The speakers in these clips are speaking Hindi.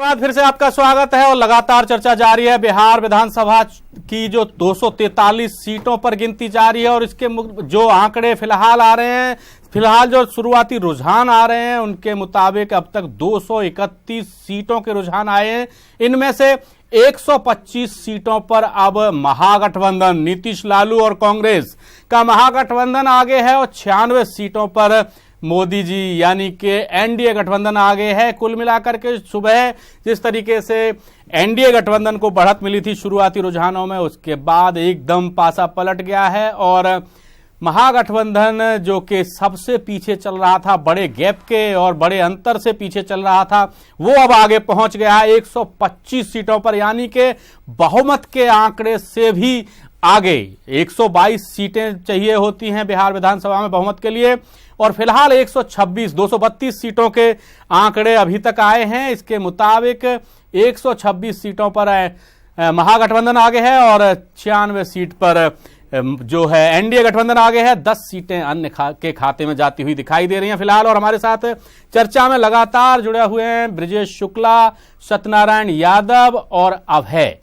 बाद फिर से आपका स्वागत है और लगातार चर्चा जारी है। बिहार विधानसभा की जो 243 सीटों पर गिनती जारी है और इसके जो आंकड़े फिलहाल आ रहे हैं, फिलहाल जो शुरुआती रुझान आ रहे हैं उनके मुताबिक अब तक 231 सीटों के रुझान आए हैं। इनमें से 125 सीटों पर अब महागठबंधन नीतीश लालू और कांग्रेस का महागठबंधन आगे है और 96 सीटों पर मोदी जी यानी कि एनडीए गठबंधन आगे है। कुल मिलाकर के सुबह जिस तरीके से एनडीए गठबंधन को बढ़त मिली थी शुरुआती रुझानों में, उसके बाद एकदम पासा पलट गया है और महागठबंधन जो कि सबसे पीछे चल रहा था, बड़े गैप के और बड़े अंतर से पीछे चल रहा था, वो अब आगे पहुंच गया है 125 सीटों पर, यानी कि बहुमत के आंकड़े से भी आगे। 122 सीटें चाहिए होती हैं बिहार विधानसभा में बहुमत के लिए और फिलहाल 232 सीटों के आंकड़े अभी तक आए हैं। इसके मुताबिक 126 सीटों पर महागठबंधन आगे है और 96 सीट पर जो है एनडीए गठबंधन आगे है। 10 सीटें अन्य के खाते में जाती हुई दिखाई दे रही हैं फिलहाल। और हमारे साथ चर्चा में लगातार जुड़े हुए हैं ब्रिजेश शुक्ला, सत्यनारायण यादव और अभय।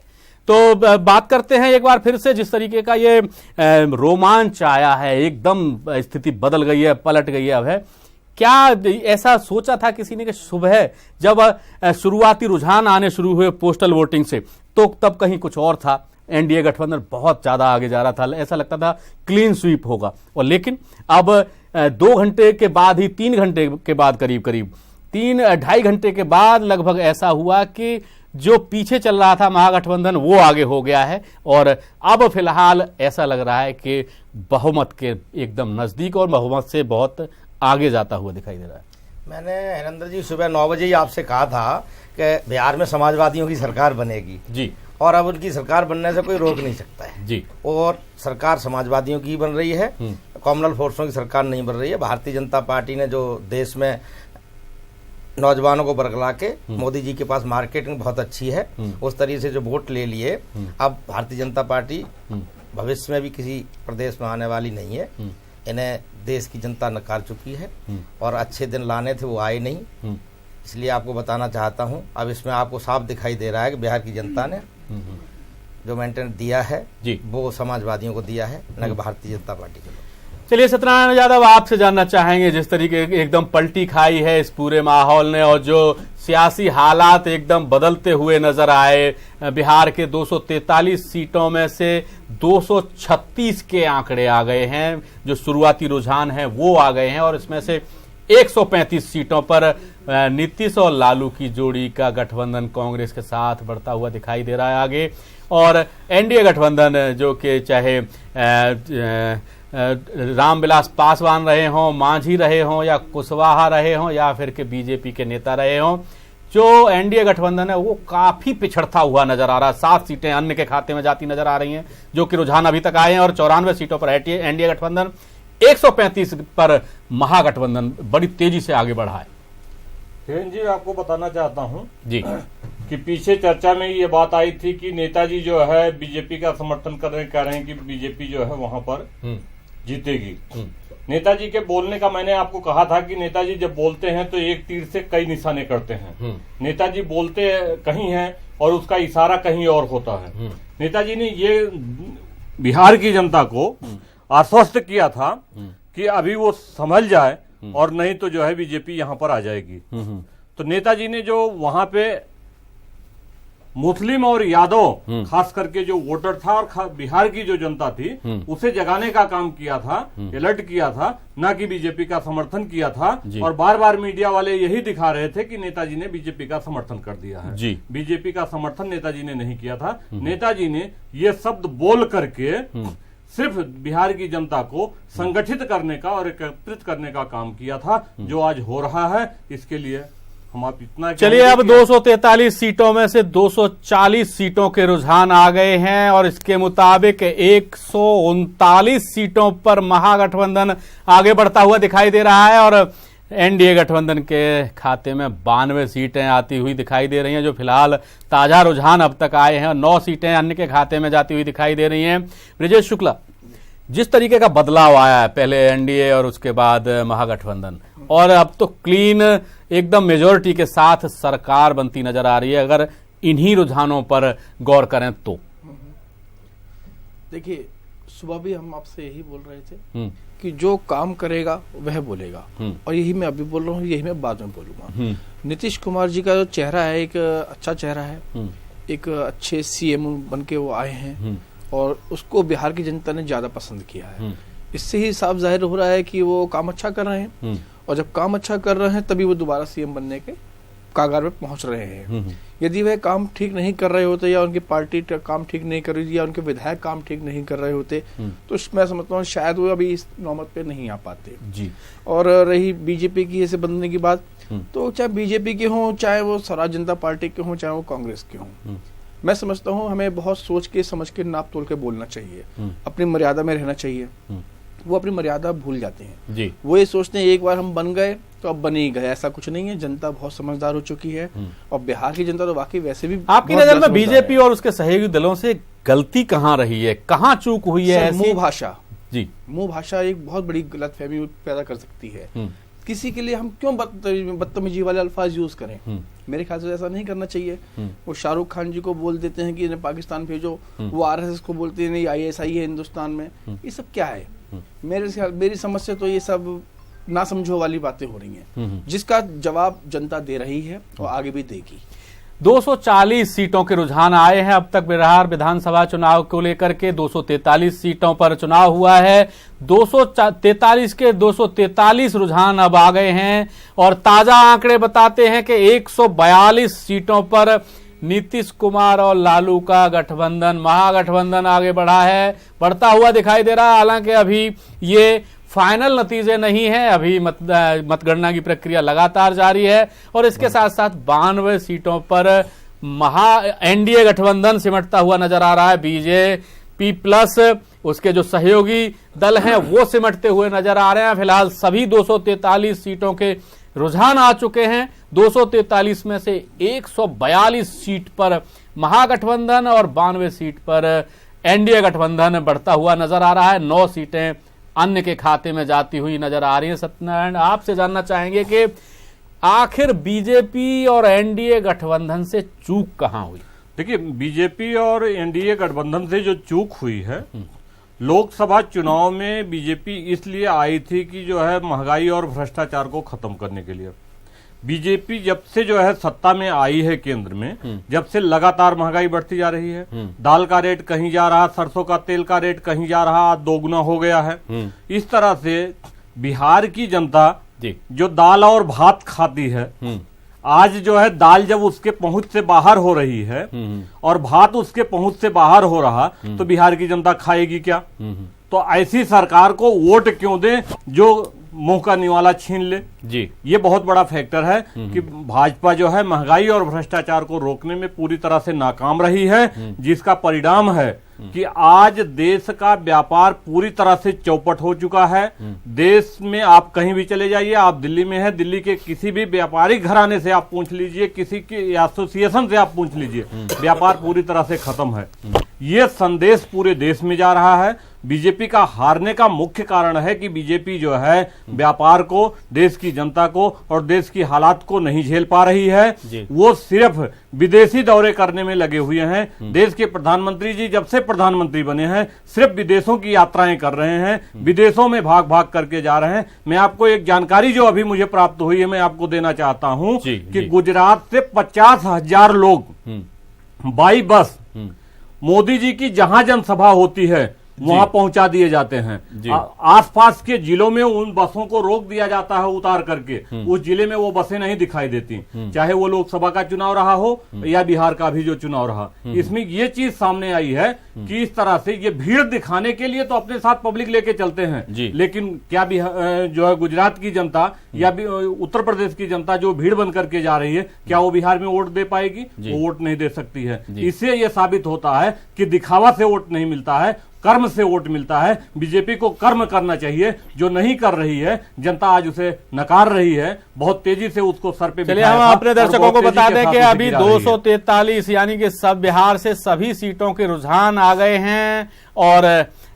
तो बात करते हैं एक बार फिर से, जिस तरीके का ये रोमांच आया है, एकदम स्थिति बदल गई है, पलट गई है। अभय, क्या ऐसा सोचा था किसी ने कि सुबह जब शुरुआती रुझान आने शुरू हुए पोस्टल वोटिंग से, तो तब कहीं कुछ और था, एनडीए गठबंधन बहुत ज्यादा आगे जा रहा था, ऐसा लगता था क्लीन स्वीप होगा, और लेकिन अब 2 घंटे के बाद ही 3 घंटे के बाद करीब 2.5 घंटे के बाद लगभग ऐसा हुआ कि जो पीछे चल रहा था महागठबंधन वो आगे हो गया है और अब फिलहाल ऐसा लग रहा है कि बहुमत के एकदम नजदीक और बहुमत से बहुत आगे जाता हुआ दिखाई दे रहा है। मैंने हरेंद्र जी सुबह 9 बजे ही आपसे कहा था कि बिहार में समाजवादियों की सरकार बनेगी जी, और अब उनकी सरकार बनने से कोई रोक नहीं सकता है जी। और सरकार समाजवादियों की बन रही है, कॉमनल फोर्सों की सरकार नहीं बन रही है। भारतीय जनता पार्टी ने जो देश में नौजवानों को बरगला के, मोदी जी के पास मार्केटिंग बहुत अच्छी है, उस तरीके से जो वोट ले लिए, अब भारतीय जनता पार्टी भविष्य में भी किसी प्रदेश में आने वाली नहीं है। इन्हें देश की जनता नकार चुकी है और अच्छे दिन लाने थे वो आए नहीं। इसलिए आपको बताना चाहता हूं, अब इसमें आपको साफ दिखाई दे रहा है कि बिहार की जनता ने जो मेंटेन दिया है जी, वो समाजवादियों को दिया है, न कि भारतीय जनता पार्टी को। चलिए सत्यनारायण यादव, आपसे जानना चाहेंगे, जिस तरीके एकदम पलटी खाई है इस पूरे माहौल ने और जो सियासी हालात एकदम बदलते हुए नजर आए, बिहार के 243 सीटों में से 236 के आंकड़े आ गए हैं, जो शुरुआती रुझान है वो आ गए हैं और इसमें से 135 सीटों पर नीतीश और लालू की जोड़ी का गठबंधन कांग्रेस के साथ बढ़ता हुआ दिखाई दे रहा है आगे। और एनडीए गठबंधन जो कि चाहे रामविलास पासवान रहे हों, मांझी रहे हों या कुशवाहा रहे हों या फिर के बीजेपी के नेता रहे हों, जो एनडीए गठबंधन है वो काफी पिछड़ता हुआ नजर आ रहा है। 7 सीटें अन्य के खाते में जाती नजर आ रही हैं, जो कि रुझान अभी तक आए हैं और 94 सीटों पर एनडीए गठबंधन, 135 पर महागठबंधन बड़ी तेजी से आगे बढ़ा है। हिरेन जी, आपको बताना चाहता हूं जी कि पीछे चर्चा में ये बात आई थी कि नेताजी जो है बीजेपी का समर्थन कर रहे, कह रहे हैं कि बीजेपी जो है वहां पर जीतेगी। नेताजी के बोलने का मैंने आपको कहा था कि नेताजी जब बोलते हैं तो एक तीर से कई निशाने करते हैं। नेताजी बोलते कहीं हैं और उसका इशारा कहीं और होता है। नेताजी ने ये बिहार की जनता को आश्वस्त किया था कि अभी वो संभल जाए और नहीं तो जो है बीजेपी यहां पर आ जाएगी। तो नेताजी ने जो वहां पे मुस्लिम और यादव खास करके जो वोटर था और बिहार की जो जनता थी उसे जगाने का काम किया था, अलर्ट किया था, ना कि बीजेपी का समर्थन किया था। और बार बार मीडिया वाले यही दिखा रहे थे कि नेताजी ने बीजेपी का समर्थन कर दिया है जी। बीजेपी का समर्थन नेताजी ने नहीं किया था। नेताजी ने ये शब्द बोल करके सिर्फ बिहार की जनता को संगठित करने का और एकत्रित करने का काम किया था, जो आज हो रहा है। इसके लिए हम आप इतना चलिए, अब 243 सीटों में से 240 सीटों के रुझान आ गए हैं और इसके मुताबिक 139 सीटों पर महागठबंधन आगे बढ़ता हुआ दिखाई दे रहा है और एनडीए गठबंधन के खाते में 92 सीटें आती हुई दिखाई दे रही हैं, जो फिलहाल ताजा रुझान अब तक आए हैं और 9 सीटें अन्य के खाते में जाती हुई दिखाई दे रही हैं। ब्रिजेश शुक्ला, जिस तरीके का बदलाव आया है, पहले एनडीए और उसके बाद महागठबंधन, और अब तो क्लीन एकदम मेजोरिटी के साथ सरकार बनती नजर आ रही है, अगर इन्हीं रुझानों पर गौर करें तो। देखिए, सुबह भी हम आपसे यही बोल रहे थे कि जो काम करेगा वह बोलेगा, और यही मैं अभी बोल रहा हूँ, यही मैं बाद में बोलूंगा। नीतीश कुमार जी का जो चेहरा है एक अच्छा चेहरा है, एक अच्छे सीएम बन के वो आए हैं और उसको बिहार की जनता ने ज्यादा पसंद किया है। इससे ही साफ जाहिर हो रहा है कि वो काम अच्छा कर रहे हैं, और जब काम अच्छा कर रहे हैं तभी वो दोबारा सीएम बनने के कागार में पहुंच रहे हैं। यदि वह काम ठीक नहीं कर रहे होते, या उनकी पार्टी काम ठीक नहीं कर रही थी, या उनके विधायक काम ठीक नहीं कर रहे होते, तो मैं समझता हूँ शायद वो अभी इस नौबत पे नहीं आ पाते जी। और रही बीजेपी की ऐसे बनने की बात, तो चाहे बीजेपी के हों, चाहे वो स्वराज जनता पार्टी के हों, चाहे वो कांग्रेस के हों, मैं समझता हूँ हमें बहुत सोच के समझ के नाप तोल के बोलना चाहिए, अपनी मर्यादा में रहना चाहिए। वो अपनी मर्यादा भूल जाते हैं जी। वो ये सोचते हैं एक बार हम बन गए तो अब बन ही गए, ऐसा कुछ नहीं है। जनता बहुत समझदार हो चुकी है, और बिहार की जनता तो वाकई वैसे भी। आपकी नजर में बीजेपी और उसके सहयोगी दलों से गलती कहाँ रही है, कहाँ चूक हुई है? मुंह भाषा जी, मुंह भाषा एक बहुत बड़ी गलतफहमी पैदा कर सकती है। किसी के लिए हम क्यों बदतमीजी वाले अल्फाज यूज करें? मेरे ख्याल से ऐसा नहीं करना चाहिए। वो शाहरुख खान जी को बोल देते हैं कि इन्हें पाकिस्तान भेजो, वो आरएसएस को बोलते हैं नहीं ISI है हिंदुस्तान में। ये सब क्या है? मेरी समझ से तो ये सब ना समझो वाली बातें हो रही हैं, जिसका जवाब जनता दे रही है और आगे भी देगी। 240 सीटों के रुझान आए हैं अब तक बिहार विधानसभा चुनाव को लेकर के। 243 सीटों पर चुनाव हुआ है, 243 के 243 रुझान अब आ गए हैं, और ताजा आंकड़े बताते हैं कि 142 सीटों पर नीतीश कुमार और लालू का गठबंधन, महागठबंधन आगे बढ़ता हुआ दिखाई दे रहा है। हालांकि अभी ये फाइनल नतीजे नहीं है, अभी मतगणना की प्रक्रिया लगातार जारी है, और इसके साथ साथ 92 सीटों पर एनडीए गठबंधन सिमटता हुआ नजर आ रहा है। बीजेपी प्लस उसके जो सहयोगी दल हैं वो सिमटते हुए नजर आ रहे हैं। फिलहाल सभी 243 सीटों के रुझान आ चुके हैं। 243 में से 142 सीट पर महागठबंधन और 92 सीट पर एनडीए गठबंधन बढ़ता हुआ नजर आ रहा है। 9 सीटें अन्य के खाते में जाती हुई नजर आ रही है। सत्यनारायण, आपसे जानना चाहेंगे कि आखिर बीजेपी और एनडीए गठबंधन से चूक कहां हुई? देखिए, बीजेपी और एनडीए गठबंधन से जो चूक हुई है, लोकसभा चुनाव में बीजेपी इसलिए आई थी कि जो है महंगाई और भ्रष्टाचार को खत्म करने के लिए। बीजेपी जब से जो है सत्ता में आई है केंद्र में, जब से लगातार महंगाई बढ़ती जा रही है। दाल का रेट कहीं जा रहा, सरसों का तेल का रेट कहीं जा रहा, दोगुना हो गया है। इस तरह से बिहार की जनता जो दाल और भात खाती है, आज जो है दाल जब उसके पहुंच से बाहर हो रही है और भात उसके पहुंच से बाहर हो रहा, तो बिहार की जनता खाएगी क्या? तो ऐसी सरकार को वोट क्यों दें जो मुंह का निवाला छीन ले जी। ये बहुत बड़ा फैक्टर है कि भाजपा जो है महंगाई और भ्रष्टाचार को रोकने में पूरी तरह से नाकाम रही है, जिसका परिणाम है कि आज देश का व्यापार पूरी तरह से चौपट हो चुका है। देश में आप कहीं भी चले जाइए, आप दिल्ली में है, दिल्ली के किसी भी व्यापारिक घराने से आप पूछ लीजिए, किसी की एसोसिएशन से आप पूछ लीजिए, व्यापार पूरी तरह से खत्म है। ये संदेश पूरे देश में जा रहा है। बीजेपी का हारने का मुख्य कारण है कि बीजेपी जो है व्यापार को, देश की जनता को और देश की हालात को नहीं झेल पा रही है। वो सिर्फ विदेशी दौरे करने में लगे हुए हैं। देश के प्रधानमंत्री जी जब से प्रधानमंत्री बने हैं सिर्फ विदेशों की यात्राएं कर रहे हैं, विदेशों में भाग भाग करके जा रहे हैं। मैं आपको एक जानकारी जो अभी मुझे प्राप्त हुई है, मैं आपको देना चाहता हूं कि गुजरात से 50,000 लोग बाई बस मोदी जी की जहां जनसभा होती है वहां पहुंचा दिए जाते हैं। आसपास के जिलों में उन बसों को रोक दिया जाता है उतार करके, उस जिले में वो बसें नहीं दिखाई देती, चाहे वो लोकसभा का चुनाव रहा हो या बिहार का भी जो चुनाव रहा। इसमें ये चीज सामने आई है कि इस तरह से ये भीड़ दिखाने के लिए तो अपने साथ पब्लिक लेके चलते हैं, लेकिन क्या जो है गुजरात की जनता या उत्तर प्रदेश की जनता जो भीड़ बन करके जा रही है, क्या वो बिहार में वोट दे पाएगी? वो वोट नहीं दे सकती है। इससे ये साबित होता है कि दिखावा से वोट नहीं मिलता है, कर्म से वोट मिलता है। बीजेपी को कर्म करना चाहिए, जो नहीं कर रही है। जनता आज उसे नकार रही है, बहुत तेजी से उसको सर पे। चलिए हम अपने दर्शकों को बता दें कि अभी 243 यानी कि सब बिहार से सभी सीटों के रुझान आ गए हैं, और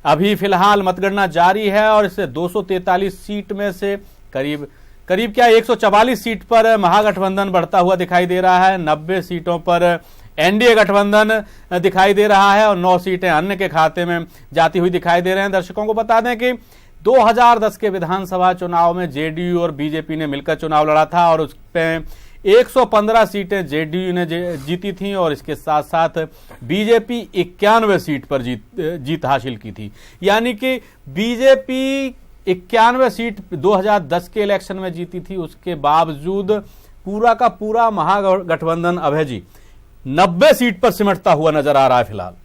अभी फिलहाल मतगणना जारी है, और इससे 243 सीट में से करीब करीब क्या 144 सीट पर महागठबंधन बढ़ता हुआ दिखाई दे रहा है, 90 सीटों पर एनडीए गठबंधन दिखाई दे रहा है और 9 सीटें अन्य के खाते में जाती हुई दिखाई दे रहे हैं। दर्शकों को बता दें कि 2010 के विधानसभा चुनाव में जेडीयू और बीजेपी ने मिलकर चुनाव लड़ा था और उस पे 115 सीटें जेडीयू ने जीती थी और इसके साथ साथ बीजेपी 91 सीट पर जीत हासिल की थी। यानी कि बीजेपी 91 सीट 2010 के इलेक्शन में जीती थी, उसके बावजूद पूरा का पूरा महागठबंधन अभय जी 90 सीट पर सिमटता हुआ नजर आ रहा है फिलहाल।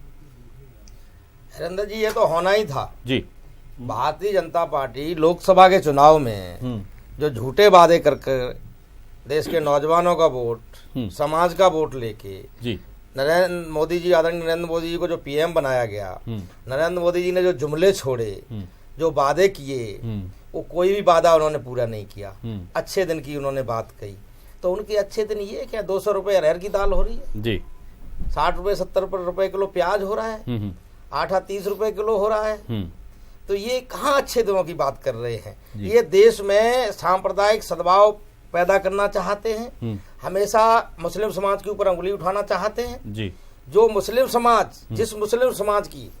हरिंदर जी, ये तो होना ही था जी। भारतीय जनता पार्टी लोकसभा के चुनाव में जो झूठे वादे कर देश के नौजवानों का वोट, समाज का वोट लेके जी नरेंद्र मोदी जी, आदरणीय नरेंद्र मोदी जी को जो पीएम बनाया गया, नरेंद्र मोदी जी ने जो जुमले छोड़े, जो वादे किए, वो कोई भी वादा उन्होंने पूरा नहीं किया। अच्छे दिन की उन्होंने बात कही, तो उनके अच्छे दिन ये क्या 200 रुपए अरहर की दाल हो रही है जी, 60 रुपए 70 रुपए किलो प्याज हो रहा है, आटा 30 रुपए किलो हो रहा है। तो ये कहाँ अच्छे दिनों की बात कर रहे हैं? ये देश में सांप्रदायिक सद्भाव पैदा करना चाहते हैं, हमेशा मुस्लिम समाज के ऊपर उंगली उठाना चाहते हैं जी। जो मुस्लिम समाज, जिस मुस्लिम समाज की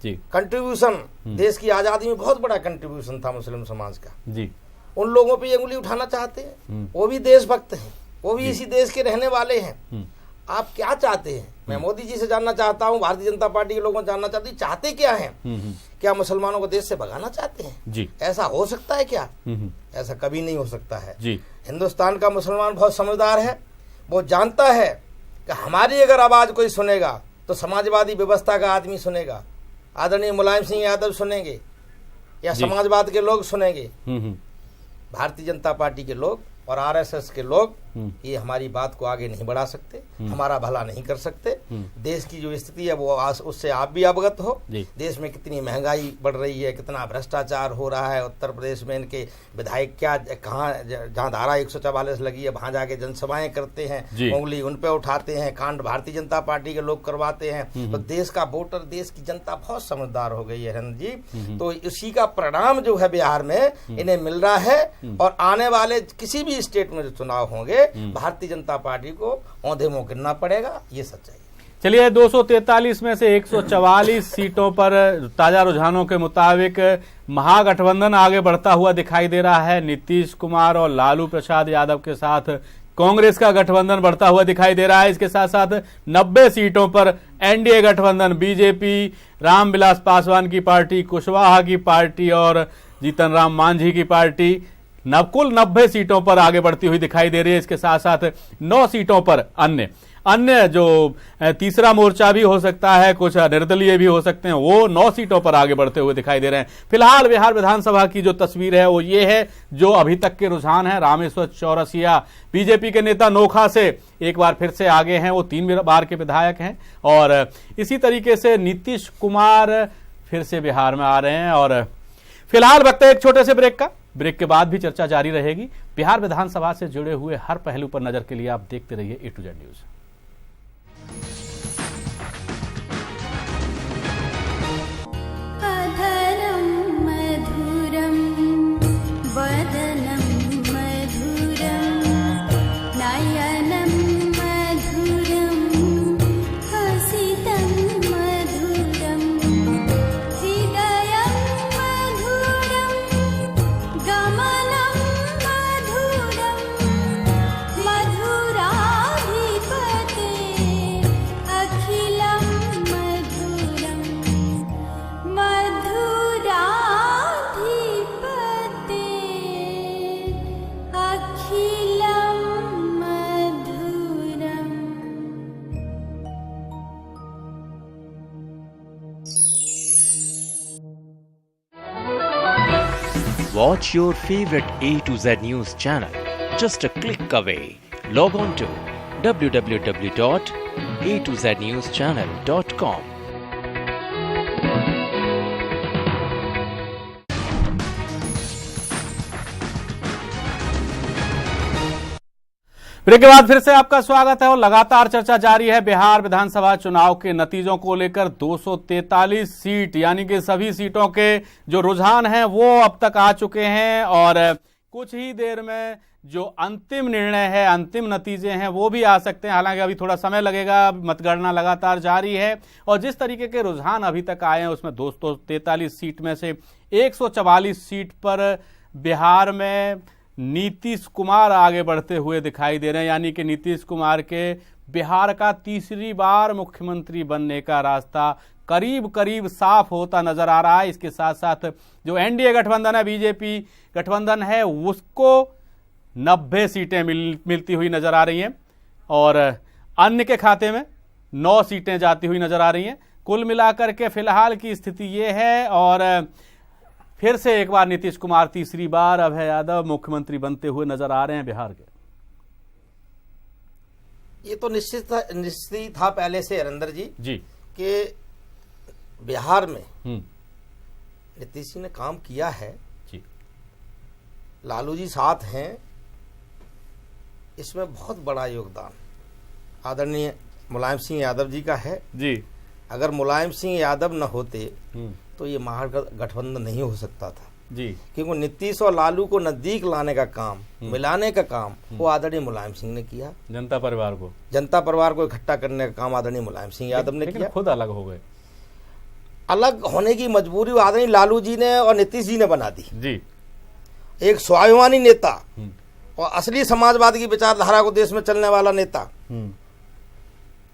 जी कंट्रीब्यूशन देश की आजादी में बहुत बड़ा कंट्रीब्यूशन था मुस्लिम समाज का जी, उन लोगों पे ये उंगली उठाना चाहते हैं। वो भी देशभक्त हैं, वो भी इसी देश के रहने वाले हैं। आप क्या चाहते हैं? मैं मोदी जी से जानना चाहता हूँ, भारतीय जनता पार्टी के लोगों को जानना चाहती, चाहते क्या हैं? क्या मुसलमानों को देश से भगाना चाहते हैं जी? ऐसा हो सकता है क्या? ऐसा कभी नहीं हो सकता है जी। हिंदुस्तान का मुसलमान बहुत समझदार है, वो जानता है कि हमारी अगर आवाज कोई सुनेगा तो समाजवादी व्यवस्था का आदमी सुनेगा, आदरणीय मुलायम सिंह यादव सुनेंगे या समाजवाद के लोग सुनेंगे। भारतीय जनता पार्टी के लोग और आरएसएस के लोग ये हमारी बात को आगे नहीं बढ़ा सकते, हमारा भला नहीं कर सकते। देश की जो स्थिति है वो उससे आप भी अवगत हो। देश में कितनी महंगाई बढ़ रही है, कितना भ्रष्टाचार हो रहा है। उत्तर प्रदेश में इनके विधायक क्या कहाँ, जहाँ धारा 144 लगी है वहां जाके जनसभाएं करते हैं, उंगली उन पे उठाते हैं, कांड भारतीय जनता पार्टी के लोग करवाते हैं। तो देश का वोटर, देश की जनता बहुत समझदार हो गई है हिरन जी। तो इसी का परिणाम जो है बिहार में इन्हें मिल रहा है और आने वाले किसी भी स्टेट में जो चुनाव होंगे भारतीय जनता पार्टी को औंधे मुंह गिरना पड़ेगा, ये सच्चाई। चलिए, 243 में से 144 सीटों पर ताजा रुझानों के मुताबिक महागठबंधन आगे बढ़ता हुआ दिखाई दे रहा है। नीतीश कुमार और लालू प्रसाद यादव के साथ कांग्रेस का गठबंधन बढ़ता हुआ दिखाई दे रहा है। इसके साथ साथ 90 सीटों पर एनडीए गठबंधन, बीजेपी, रामविलास पासवान की पार्टी, कुशवाहा की पार्टी और जीतन राम मांझी की पार्टी कुल 90 सीटों पर आगे बढ़ती हुई दिखाई दे रही है। इसके साथ साथ 9 सीटों पर अन्य जो तीसरा मोर्चा भी हो सकता है, कुछ निर्दलीय भी हो सकते हैं, वो 9 सीटों पर आगे बढ़ते हुए दिखाई दे रहे हैं। फिलहाल बिहार विधानसभा की जो तस्वीर है वो ये है, जो अभी तक के रुझान है। रामेश्वर चौरसिया बीजेपी के नेता नोखा से एक बार फिर से आगे हैं, वो 3 बार के विधायक हैं और इसी तरीके से नीतीश कुमार फिर से बिहार में आ रहे हैं। और फिलहाल वक्त है एक छोटे से ब्रेक के बाद भी चर्चा जारी रहेगी। बिहार विधानसभा से जुड़े हुए हर पहलू पर नजर के लिए आप देखते रहिए A to Z news. अधरम Madhuram वदनम Madhuram नयनम Madhuram हसितम Madhuram हृदयम Madhuram गमनम Madhuram मधुराधिपते अखिलम Madhuram मधुराधिपते अखिलम Madhuram. Watch your favorite A to Z news channel just a click away. Log on to www.a2znewschannel.com. Break के बाद फिर से आपका स्वागत है और लगातार चर्चा जारी है बिहार विधानसभा चुनाव के नतीजों को लेकर। 243 सीट यानी कि सभी सीटों के जो रुझान हैं वो अब तक आ चुके हैं और कुछ ही देर में जो अंतिम निर्णय है, अंतिम नतीजे हैं वो भी आ सकते हैं। हालांकि अभी थोड़ा समय लगेगा, मतगणना लगातार जारी है और जिस तरीके के रुझान अभी तक आए हैं उसमें 243 सीट में से 144 सीट पर बिहार में नीतीश कुमार आगे बढ़ते हुए दिखाई दे रहे हैं। यानी कि नीतीश कुमार के बिहार का तीसरी बार मुख्यमंत्री बनने का रास्ता करीब करीब साफ होता नजर आ रहा है। इसके साथ साथ जो एनडीए गठबंधन है, बीजेपी गठबंधन है, उसको 90 सीटें मिलती हुई नजर आ रही हैं और अन्य के खाते में 9 सीटें जाती हुई नजर आ रही हैं। कुल मिलाकर के फिलहाल की स्थिति ये है और फिर से एक बार नीतीश कुमार तीसरी बार अभय यादव मुख्यमंत्री बनते हुए नजर आ रहे हैं बिहार के। ये तो निश्चित था पहले से हरेंद्र जी कि बिहार में नीतीश जी ने काम किया है जी। लालू जी साथ हैं, इसमें बहुत बड़ा योगदान आदरणीय मुलायम सिंह यादव जी का है जी। अगर मुलायम सिंह यादव न होते तो ये महागठबंधन नहीं हो सकता था जी, क्योंकि नीतीश और लालू को नजदीक लाने का काम, मिलाने का काम वो आदरणीय मुलायम सिंह ने किया। जनता परिवार को इकट्ठा करने का काम आदरणीय मुलायम सिंह यादव ने किया। खुद अलग हो गए, अलग होने की मजबूरी आदरणीय लालू जी ने और नीतीश जी ने बना दी जी। एक स्वाभिमानी नेता और असली समाजवाद की विचारधारा को देश में चलने वाला नेता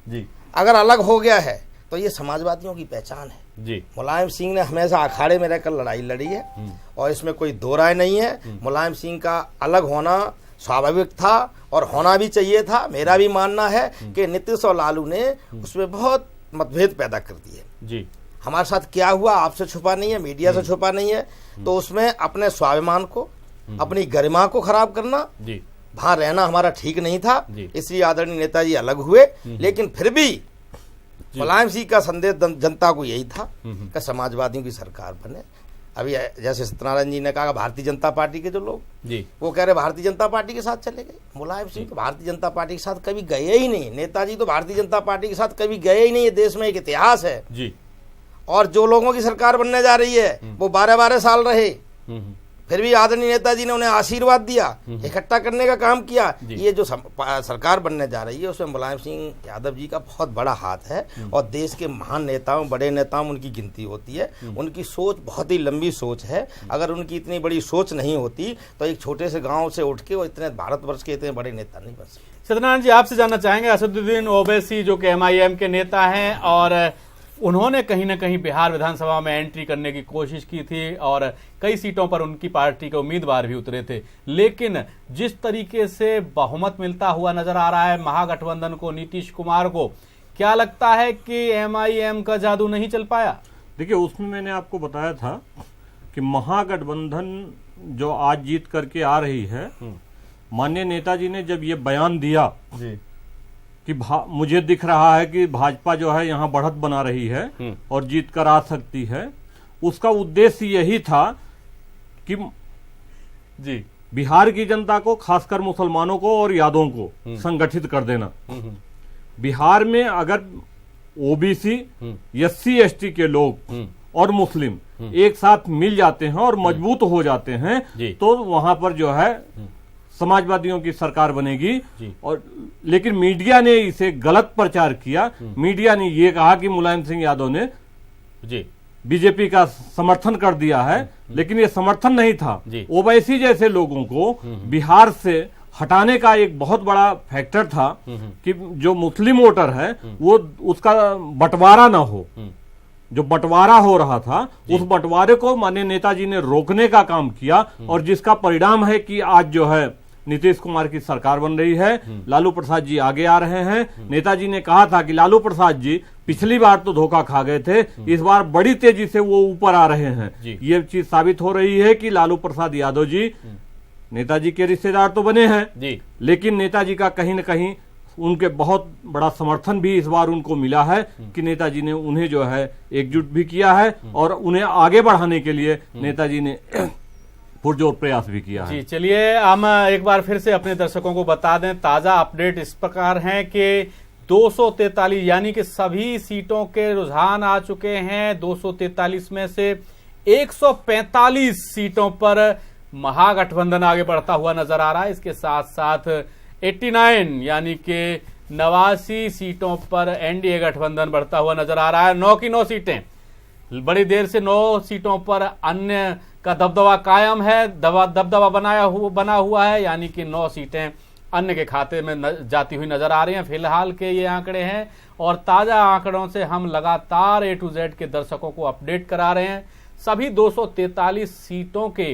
जी अगर अलग हो गया है तो ये समाजवादियों की पहचान है जी। मुलायम सिंह ने हमेशा अखाड़े में रहकर लड़ाई लड़ी है और इसमें कोई दो राय नहीं है। मुलायम सिंह का अलग होना स्वाभाविक था और होना भी चाहिए था। मेरा भी मानना है कि नीतीश और लालू ने उसमें बहुत मतभेद पैदा कर दिए जी। हमारे साथ क्या हुआ आपसे छुपा नहीं है, मीडिया से छुपा नहीं है, तो उसमें अपने स्वाभिमान को, अपनी गरिमा को खराब करना जी, वहां रहना हमारा ठीक नहीं था। इसलिए आदरणीय नेताजी अलग हुए, लेकिन फिर भी मुलायम सिंह का संदेश जनता को यही था कि समाजवादियों की सरकार बने। अभी जैसे सत्यनारायण जी ने कहा भारतीय जनता पार्टी के जो लोग जी वो कह रहे भारतीय जनता पार्टी के साथ चले गए। मुलायम सिंह तो भारतीय जनता पार्टी के साथ कभी गए ही नहीं, नेताजी तो भारतीय जनता पार्टी के साथ कभी गए ही नहीं। ये देश में एक इतिहास है जी। और जो लोगों की सरकार बनने जा रही है वो 12-12 साल रहे, फिर भी आदरणीय नेताजी ने उन्हें आशीर्वाद दिया, इकट्ठा करने का काम किया। ये जो सरकार बनने जा रही है उसमें मुलायम सिंह यादव जी का बहुत बड़ा हाथ है और देश के महान नेताओं, बड़े नेताओं उनकी गिनती होती है। उनकी सोच बहुत ही लंबी सोच है। अगर उनकी इतनी बड़ी सोच नहीं होती तो एक छोटे से गाँव से उठ के वो इतने भारतवर्ष के इतने बड़े नेता नहीं बन सकते। सत्यनारायण जी, आपसे जानना चाहेंगे, असदुद्दीन ओवैसी जो कि MIM के नेता हैं और उन्होंने कहीं ना कहीं बिहार विधानसभा में एंट्री करने की कोशिश की थी और कई सीटों पर उनकी पार्टी के उम्मीदवार भी उतरे थे, लेकिन जिस तरीके से बहुमत मिलता हुआ नजर आ रहा है महागठबंधन को, नीतीश कुमार को, क्या लगता है कि MIM का जादू नहीं चल पाया? देखिए, उसमें मैंने आपको बताया था कि महागठबंधन जो आज जीत करके आ रही है, माननीय नेताजी ने जब ये बयान दिया जी कि मुझे दिख रहा है कि भाजपा जो है यहाँ बढ़त बना रही है और जीत कर आ सकती है, उसका उद्देश्य यही था कि जी बिहार की जनता को, खासकर मुसलमानों को और यादवों को संगठित कर देना। बिहार में अगर OBC, SC ST के लोग और मुस्लिम एक साथ मिल जाते हैं और मजबूत हो जाते हैं तो वहां पर जो है समाजवादियों की सरकार बनेगी। और लेकिन मीडिया ने इसे गलत प्रचार किया। मीडिया ने ये कहा कि मुलायम सिंह यादव ने जी बीजेपी का समर्थन कर दिया है, लेकिन ये समर्थन नहीं था। ओवैसी जैसे लोगों को बिहार से हटाने का एक बहुत बड़ा फैक्टर था कि जो मुस्लिम वोटर है वो उसका बंटवारा ना हो। जो बंटवारा हो रहा था उस बंटवारे को माननीय नेताजी ने रोकने का काम किया और जिसका परिणाम है कि आज जो है नीतीश कुमार की सरकार बन रही है। लालू प्रसाद जी आगे आ रहे हैं। नेताजी ने कहा था कि लालू प्रसाद जी पिछली बार तो धोखा खा गए थे, इस बार बड़ी तेजी से वो ऊपर आ रहे हैं। ये चीज साबित हो रही है कि लालू प्रसाद यादव जी नेताजी के रिश्तेदार तो बने हैं, लेकिन नेताजी का कहीं न कहीं उनके बहुत बड़ा समर्थन भी इस बार उनको मिला है कि नेताजी ने उन्हें जो है एकजुट भी किया है और उन्हें आगे बढ़ाने के लिए नेताजी ने पुरजोर प्रयास भी किया है। जी, चलिए हम एक बार फिर से अपने दर्शकों को बता दें, ताजा अपडेट इस प्रकार है कि 243 यानी कि सभी सीटों के रुझान आ चुके हैं। 243 में से 145 सीटों पर महागठबंधन आगे बढ़ता हुआ नजर आ रहा है। इसके साथ साथ 89 यानी कि 89 सीटों पर एनडीए गठबंधन बढ़ता हुआ नजर आ रहा है। 9 की 9 सीटें, बड़ी देर से 9 सीटों पर अन्य का दबदबा कायम है, दबदबा बना हुआ है, यानी कि 9 सीटें अन्य के खाते में जाती हुई नजर आ रही हैं। फिलहाल के ये आंकड़े हैं और ताजा आंकड़ों से हम लगातार A to Z के दर्शकों को अपडेट करा रहे हैं। सभी 243 सीटों के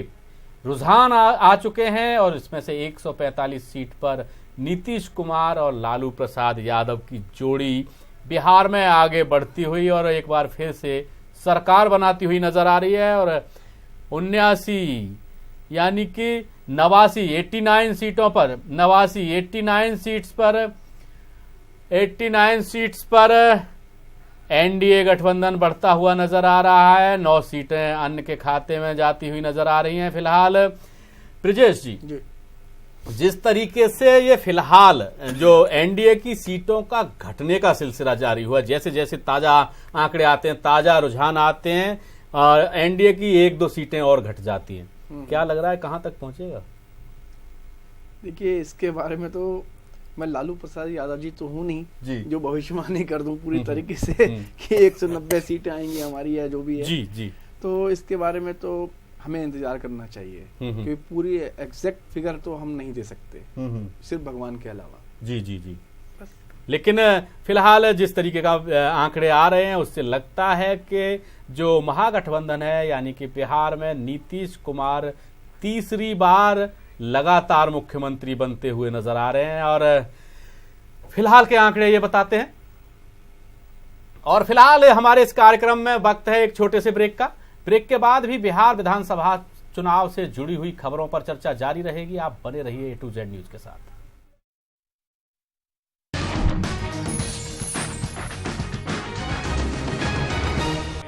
रुझान आ चुके हैं और इसमें से 145 सीट पर नीतीश कुमार और लालू प्रसाद यादव की जोड़ी बिहार में आगे बढ़ती हुई और एक बार फिर से सरकार बनाती हुई नजर आ रही है। और 79 यानी कि 89 सीटों पर 89 सीट्स पर एनडीए गठबंधन बढ़ता हुआ नजर आ रहा है। 9 सीटें अन्य के खाते में जाती हुई नजर आ रही हैं। फिलहाल ब्रिजेश जी, जिस तरीके से ये फिलहाल जो एनडीए की सीटों का घटने का सिलसिला जारी हुआ, जैसे जैसे ताजा आंकड़े आते हैं, ताजा रुझान आते हैं और एनडीए की 1-2 सीटें और घट जाती हैं, क्या लग रहा है कहां तक पहुंचेगा? देखिए, इसके बारे में तो मैं लालू प्रसाद यादव जी तो हूँ नहीं जी, जो भविष्यवाणी कर दूं पूरी तरीके से कि 190 सीटें आएंगी हमारी या जो भी है जी। तो इसके बारे में तो हमें इंतजार करना चाहिए क्योंकि पूरी एग्जैक्ट फिगर तो हम नहीं दे सकते सिर्फ भगवान के अलावा। जी बस। लेकिन फिलहाल जिस तरीके का आंकड़े आ रहे हैं उससे लगता है कि जो महागठबंधन है यानी कि बिहार में नीतीश कुमार तीसरी बार लगातार मुख्यमंत्री बनते हुए नजर आ रहे हैं और फिलहाल के आंकड़े ये बताते हैं। और फिलहाल हमारे इस कार्यक्रम में वक्त है एक छोटे से ब्रेक का। ब्रेक के बाद भी बिहार विधानसभा चुनाव से जुड़ी हुई खबरों पर चर्चा जारी रहेगी। आप बने रहिए A to Z न्यूज के साथ।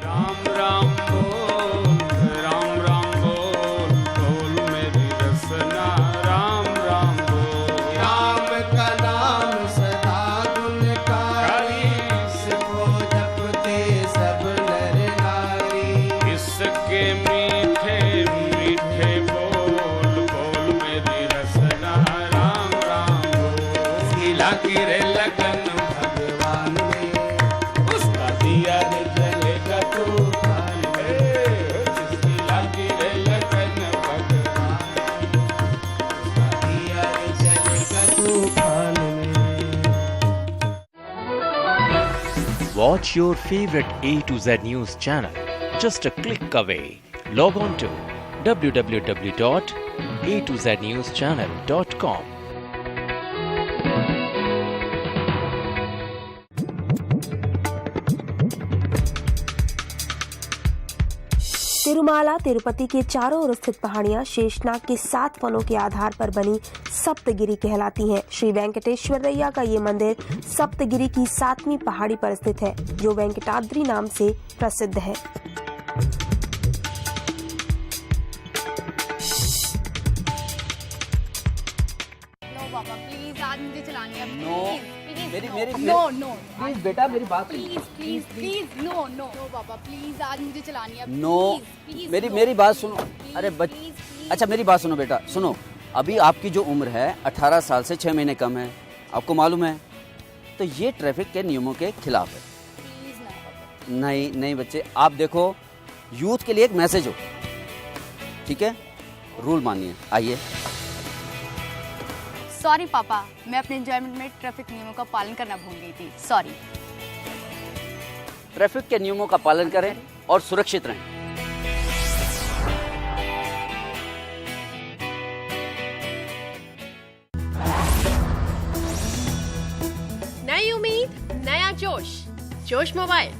राम राम बोल, राम राम बोल, बोल मेरी रसना, राम राम बोल। राम का नाम सदा गुणकारी, इसको जपते सब नर नारी। इसके मीठे मीठे बोल, बोल मेरी रसना, राम राम बोल। सिला गिरे लगन भगवान में, उसका दिया रे जलेगा तूफान में। सिला गिरे लगन भगवान, उसका दिया रे जलेगा तूफान में। Watch your favorite A to Z news channel just a click away. Log on to www.atoznewschannel.com. Tirumala Tirupati के चारों ओर स्थित पहाड़ियां शेषनाग के 7 वनों के आधार पर बनी सप्तगिरी कहलाती हैं। श्री वेंकटेश्वरैया का ये मंदिर सप्तगिरी की 7वीं पहाड़ी पर स्थित है, जो वेंकटाद्रि नाम से प्रसिद्ध है। पापा प्लीज आज मुझे चलानी है। प्लीज बेटा मेरी बात प्लीज नो पापा प्लीज आज मुझे चलानी है। नो मेरी बात सुनो। अरे अच्छा मेरी बात सुनो बेटा, सुनो। अभी आपकी जो उम्र है 18 साल से 6 महीने कम है, आपको मालूम है, तो ये ट्रैफिक के नियमों के खिलाफ है। नहीं बच्चे, आप देखो यूथ के लिए एक मैसेज हो, ठीक है? रूल मानिए। आइए। सॉरी पापा, मैं अपने एंजॉयमेंट में ट्रैफिक नियमों का पालन करना भूल गई थी, सॉरी। ट्रैफिक के नियमों का पालन करें और सुरक्षित रहें। नई उम्मीद, नया जोश, जोश मोबाइल।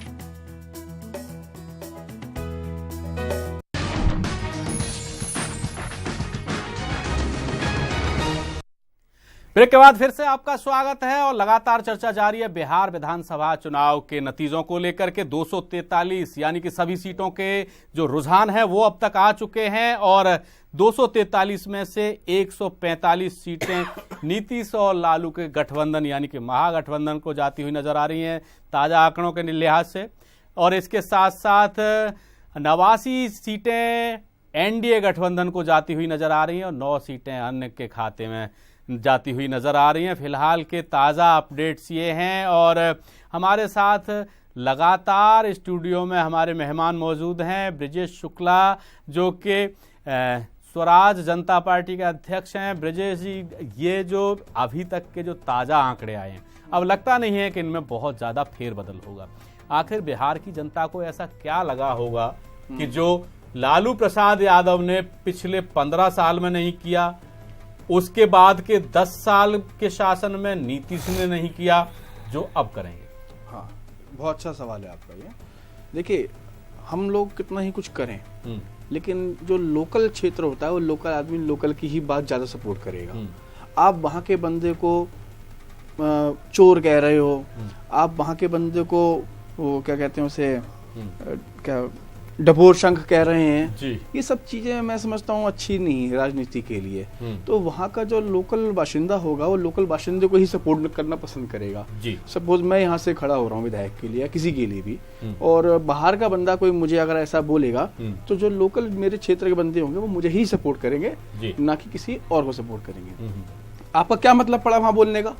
ब्रेक के बाद फिर से आपका स्वागत है और लगातार चर्चा जारी है बिहार विधानसभा चुनाव के नतीजों को लेकर के। 243 यानी कि सभी सीटों के जो रुझान है वो अब तक आ चुके हैं और 243 में से 145 सीटें नीतीश और लालू के गठबंधन यानी कि महागठबंधन को जाती हुई नजर आ रही हैं ताजा आंकड़ों के लिहाज से। और इसके साथ साथ 89 सीटें एनडीए गठबंधन को जाती हुई नजर आ रही हैं और 9 सीटें अन्य के खाते में जाती हुई नजर आ रही हैं। फिलहाल के ताज़ा अपडेट्स ये हैं और हमारे साथ लगातार स्टूडियो में हमारे मेहमान मौजूद हैं। ब्रिजेश शुक्ला जो कि स्वराज जनता पार्टी के अध्यक्ष हैं। ब्रिजेश जी, ये जो अभी तक के जो ताज़ा आंकड़े आए हैं, अब लगता नहीं है कि इनमें बहुत ज़्यादा फेरबदल होगा। आखिर बिहार की जनता को ऐसा क्या लगा होगा कि जो लालू प्रसाद यादव ने पिछले 15 साल में नहीं किया, उसके बाद के 10 साल के शासन में नीतीश ने नहीं किया, जो अब करेंगे? हाँ, बहुत अच्छा सवाल है आपका ये। देखिए, हम लोग कितना ही कुछ करें, लेकिन जो लोकल क्षेत्र होता है वो लोकल आदमी लोकल की ही बात ज्यादा सपोर्ट करेगा। आप वहाँ के बंदे को चोर कह रहे हो, आप वहाँ के बंदे को वो क्या कहते हैं उसे क्या डबोर शंख कह रहे हैं जी। ये सब चीजें मैं समझता हूँ अच्छी नहीं है राजनीति के लिए। तो वहाँ का जो लोकल बाशिंदा होगा वो लोकल बाशिंदे को ही सपोर्ट करना पसंद करेगा। सपोज मैं यहाँ से खड़ा हो रहा हूँ विधायक के लिए या किसी के लिए भी, और बाहर का बंदा कोई मुझे अगर ऐसा बोलेगा तो जो लोकल मेरे क्षेत्र के बंदे होंगे वो मुझे ही सपोर्ट करेंगे, ना कि किसी और को सपोर्ट करेंगे। आपका क्या मतलब पड़ा वहाँ बोलने का?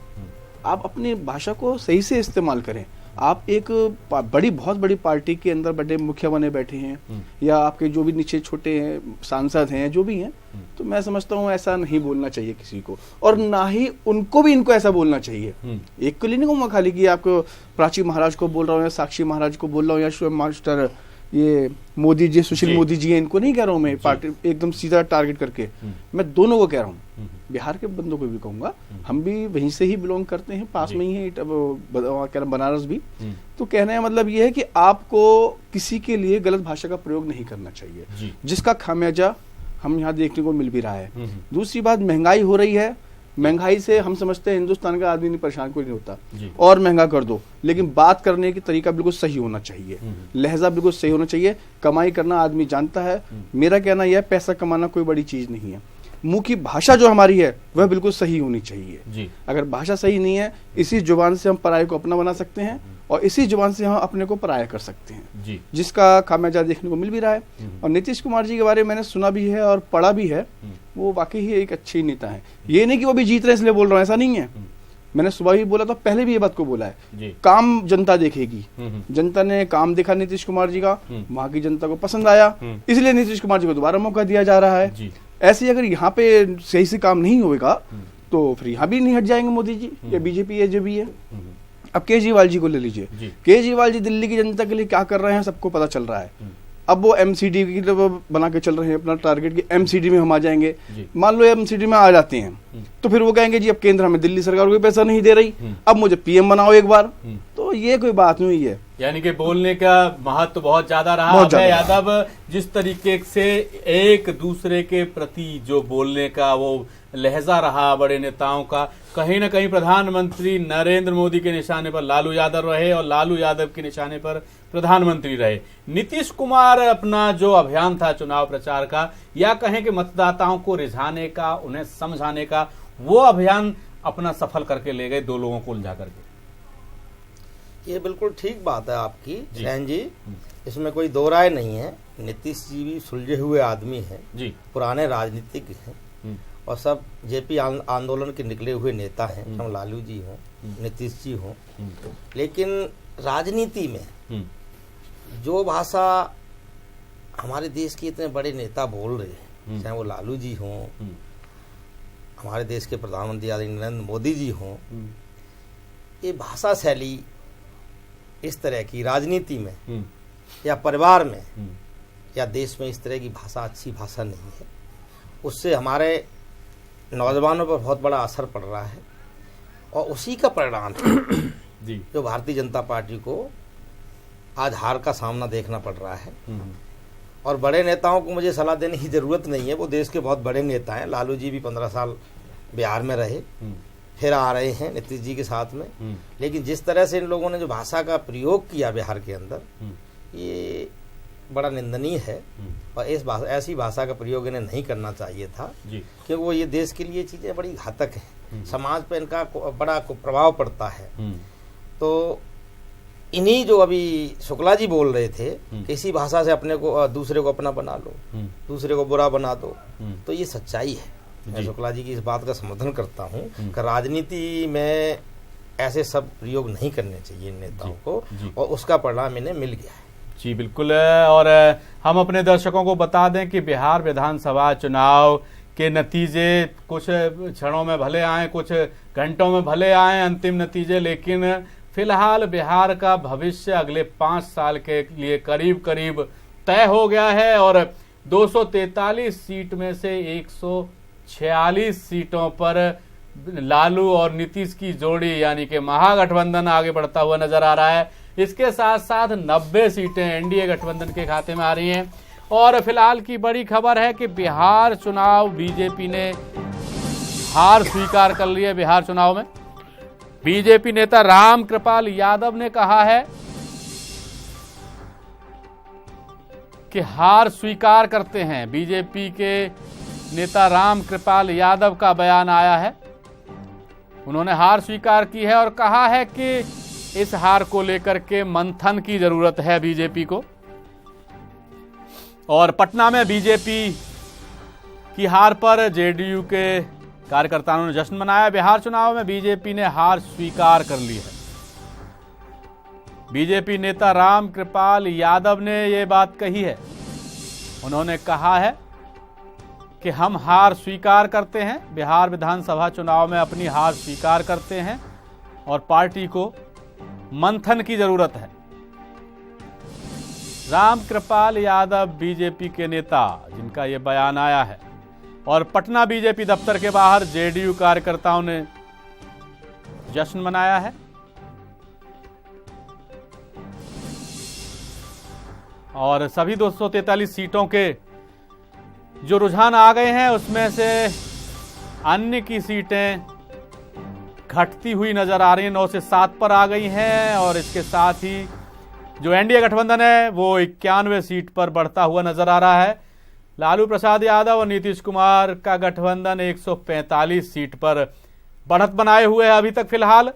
आप अपनी भाषा को सही से इस्तेमाल करें। आप एक बहुत बड़ी पार्टी के अंदर बड़े मुखिया बने बैठे हैं, या आपके जो भी नीचे छोटे सांसद हैं जो भी हैं, तो मैं समझता हूँ ऐसा नहीं बोलना चाहिए किसी को, और ना ही उनको भी इनको ऐसा बोलना चाहिए। एक को नहीं कहूँगा खाली कि आपको प्राची महाराज को बोल रहा हूँ या साक्षी महाराज को बोल रहा हूँ या मास्टर ये मोदी जी, सुशील मोदी जी हैं, इनको नहीं कह रहा हूँ मैं पार्टी एकदम सीधा टारगेट करके। मैं दोनों को कह रहा हूँ, बिहार के बंदों को भी कहूंगा, हम भी वहीं से ही बिलोंग करते हैं, पास में ही है बनारस भी। तो कहने का मतलब ये है कि आपको किसी के लिए गलत भाषा का प्रयोग नहीं करना चाहिए, जिसका खामियाजा हम यहाँ देखने को मिल भी रहा है। दूसरी बात, महंगाई हो रही है, महंगाई से हम समझते हैं हिंदुस्तान का आदमी परेशान कोई नहीं होता, और महंगा कर दो, लेकिन बात करने की तरीका बिल्कुल सही होना चाहिए, लहजा बिल्कुल सही होना चाहिए। कमाई करना आदमी जानता है। मेरा कहना यह है, पैसा कमाना कोई बड़ी चीज नहीं है। मुंह की भाषा जो हमारी है वह बिल्कुल सही होनी चाहिए। अगर भाषा सही नहीं है, इसी जुबान से हम पराये को अपना बना सकते हैं और इसी जुबान से हम अपने को पराया कर सकते हैं, जिसका खामियाजा देखने को मिल भी रहा है। और नीतीश कुमार जी के बारे में मैंने सुना भी है और पढ़ा भी है, वो वाकई ही एक अच्छे नेता है। ये नहीं कि वो भी जीत रहे इसलिए बोल रहा हूँ, ऐसा नहीं है। मैंने सुबह भी बोला था, पहले भी ये बात को बोला है, काम जनता देखेगी। जनता ने काम देखा नीतीश कुमार जी का, वहां की जनता को पसंद आया, इसलिए नीतीश कुमार जी को दोबारा मौका दिया जा रहा है। ऐसे अगर यहाँ पे सही से काम नहीं होगा तो फिर यहाँ भी नहीं हट जाएंगे मोदी जी या बीजेपी या जो भी है। अब केजरीवाल जी को ले लीजिए, केजरीवाल जी दिल्ली की जनता के लिए क्या कर रहे हैं सबको पता चल रहा है। अब वो एमसीडी की बना के चल रहे हैं अपना टारगेट की, एमसीडी में हम आ जाएंगे। मान लो एमसीडी में आ जाते हैं तो फिर वो कहेंगे जी अब केंद्र में दिल्ली सरकार कोई पैसा नहीं दे रही, अब मुझे पीएम बनाओ एक बार। तो ये कोई बात नहीं है। यानी कि बोलने का महत्व बहुत ज्यादा रहा है। यादव, जिस तरीके से एक दूसरे के प्रति जो बोलने का वो लहजा रहा बड़े नेताओं का, कहीं ना कहीं प्रधानमंत्री नरेंद्र मोदी के निशाने पर लालू यादव रहे और लालू यादव के निशाने पर प्रधानमंत्री रहे। नीतीश कुमार अपना जो अभियान था चुनाव प्रचार का, या कहें कि मतदाताओं को रिझाने का, उन्हें समझाने का, वो अभियान अपना सफल करके ले गए, दो लोगों को उलझा करके। ये बिल्कुल ठीक बात है आपकी जैन जी, इसमें कोई दो राय नहीं है। नीतीश जी भी सुलझे हुए आदमी हैं जी, पुराने राजनीतिक हैं और सब जेपी आंदोलन के निकले हुए नेता हैं, हम लालू जी हों, नीतीश जी हों। लेकिन राजनीति में जो भाषा हमारे देश के इतने बड़े नेता बोल रहे हैं, चाहे वो लालू जी हों, हमारे देश के प्रधानमंत्री आदरणीय नरेंद्र मोदी जी हों, ये भाषा शैली इस तरह की राजनीति में या परिवार में या देश में इस तरह की भाषा अच्छी भाषा नहीं है। उससे हमारे नौजवानों पर बहुत बड़ा असर पड़ रहा है और उसी का परिणाम है जो भारतीय जनता पार्टी को आज हार का सामना देखना पड़ रहा है। और बड़े नेताओं को मुझे सलाह देने की जरूरत नहीं है, वो देश के बहुत बड़े नेता हैं। लालू जी भी 15 साल बिहार में रहे, फिर आ रहे हैं नीतीश जी के साथ में। लेकिन जिस तरह से इन लोगों ने जो भाषा का प्रयोग किया बिहार के अंदर, ये बड़ा निंदनीय है और ऐसी भाषा का प्रयोग इन्हें नहीं करना चाहिए था, क्योंकि वो ये देश के लिए चीजें बड़ी घातक हैं, समाज पर इनका बड़ा प्रभाव पड़ता है। तो इन्हीं जो अभी शुक्ला जी बोल रहे थे कि इसी भाषा से अपने को दूसरे को अपना बना लो, दूसरे को बुरा बना दो, तो ये सच्चाई है। मैं शुक्ला जी की इस बात का समर्थन करता हूँ कि राजनीति में ऐसे सब प्रयोग नहीं करने चाहिए नेताओं को, और उसका परिणाम इन्हें मिल गया है। जी बिल्कुल। और हम अपने दर्शकों को बता दें कि बिहार विधानसभा चुनाव के नतीजे कुछ क्षणों में भले आए, कुछ घंटों में भले आए अंतिम नतीजे, लेकिन फिलहाल बिहार का भविष्य अगले 5 साल के लिए करीब करीब तय हो गया है। और 243 सीट में से 146 सीटों पर लालू और नीतीश की जोड़ी यानी कि महागठबंधन आगे बढ़ता हुआ नजर आ रहा है। इसके साथ साथ 90 सीटें एनडीए गठबंधन के खाते में आ रही हैं। और फिलहाल की बड़ी खबर है कि बिहार चुनाव बीजेपी ने हार स्वीकार कर ली है। बिहार चुनाव में बीजेपी नेता राम कृपाल यादव ने कहा है कि हार स्वीकार करते हैं। बीजेपी के नेता राम कृपाल यादव का बयान आया है, उन्होंने हार स्वीकार की है और कहा है कि इस हार को लेकर के मंथन की जरूरत है बीजेपी को। और पटना में बीजेपी की हार पर जेडीयू के कार्यकर्ताओं ने जश्न मनाया। बिहार चुनाव में बीजेपी ने हार स्वीकार कर ली है। बीजेपी नेता राम कृपाल यादव ने यह बात कही है, उन्होंने कहा है कि हम हार स्वीकार करते हैं, बिहार विधानसभा चुनाव में अपनी हार स्वीकार करते हैं और पार्टी को मंथन की जरूरत है। राम कृपाल यादव बीजेपी के नेता जिनका यह बयान आया है। और पटना बीजेपी दफ्तर के बाहर जेडीयू कार्यकर्ताओं ने जश्न मनाया है। और सभी 243 सीटों के जो रुझान आ गए हैं उसमें से अन्य की सीटें घटती हुई नजर आ रही हैं, 9 से 7 पर आ गई हैं। और इसके साथ ही जो एनडीए गठबंधन है वो 91 सीट पर बढ़ता हुआ नजर आ रहा है। लालू प्रसाद यादव और नीतीश कुमार का गठबंधन 145 सीट पर बढ़त बनाए हुए है अभी तक फिलहाल।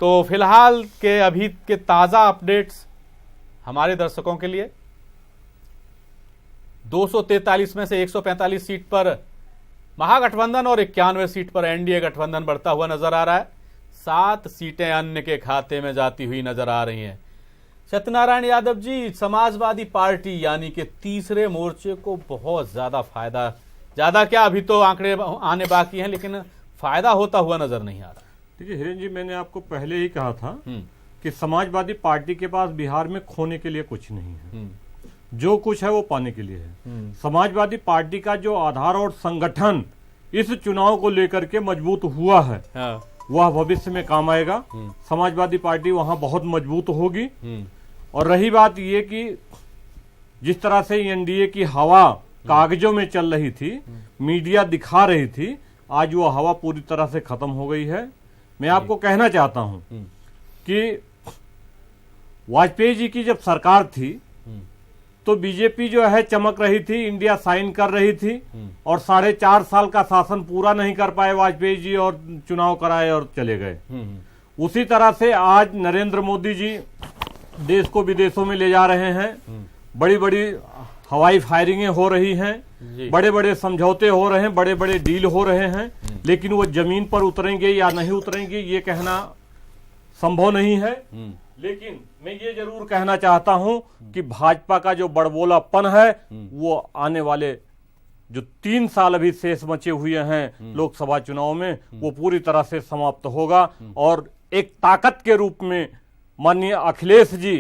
तो फिलहाल के अभी के ताजा अपडेट्स हमारे दर्शकों के लिए 243 में से 145 सीट पर महागठबंधन और 91 सीट पर एनडीए गठबंधन बढ़ता हुआ नजर आ रहा है। 7 सीटें अन्य के खाते में जाती हुई नजर आ रही हैं। सत्यनारायण यादव जी, समाजवादी पार्टी यानी कि तीसरे मोर्चे को बहुत ज्यादा फायदा, ज्यादा क्या अभी तो आंकड़े आने बाकी हैं, लेकिन फायदा होता हुआ नजर नहीं आ रहा। देखिए हिरेन जी, मैंने आपको पहले ही कहा था कि समाजवादी पार्टी के पास बिहार में खोने के लिए कुछ नहीं है, जो कुछ है वो पाने के लिए है। समाजवादी पार्टी का जो आधार और संगठन इस चुनाव को लेकर के मजबूत हुआ है, वह भविष्य में काम आएगा। समाजवादी पार्टी वहां बहुत मजबूत होगी। और रही बात ये कि जिस तरह से एनडीए की हवा कागजों में चल रही थी, मीडिया दिखा रही थी, आज वो हवा पूरी तरह से खत्म हो गई है। मैं आपको कहना चाहता हूं कि वाजपेयी जी की जब सरकार थी तो बीजेपी जो है चमक रही थी, इंडिया साइन कर रही थी, और 4.5 साल का शासन पूरा नहीं कर पाए वाजपेयी जी और चुनाव कराए और चले गए। उसी तरह से आज नरेंद्र मोदी जी देश को विदेशों में ले जा रहे हैं, बड़ी बड़ी हवाई फायरिंगें हो रही हैं, बड़े बड़े समझौते हो रहे हैं, बड़े बड़े डील हो रहे हैं, लेकिन वो जमीन पर उतरेंगे या नहीं उतरेंगे ये कहना संभव नहीं है। लेकिन मैं ये जरूर कहना चाहता हूं कि भाजपा का जो बड़बोलापन है वो आने वाले जो 3 साल अभी शेष बचे हुए हैं लोकसभा चुनाव में, वो पूरी तरह से समाप्त होगा। और एक ताकत के रूप में माननीय अखिलेश जी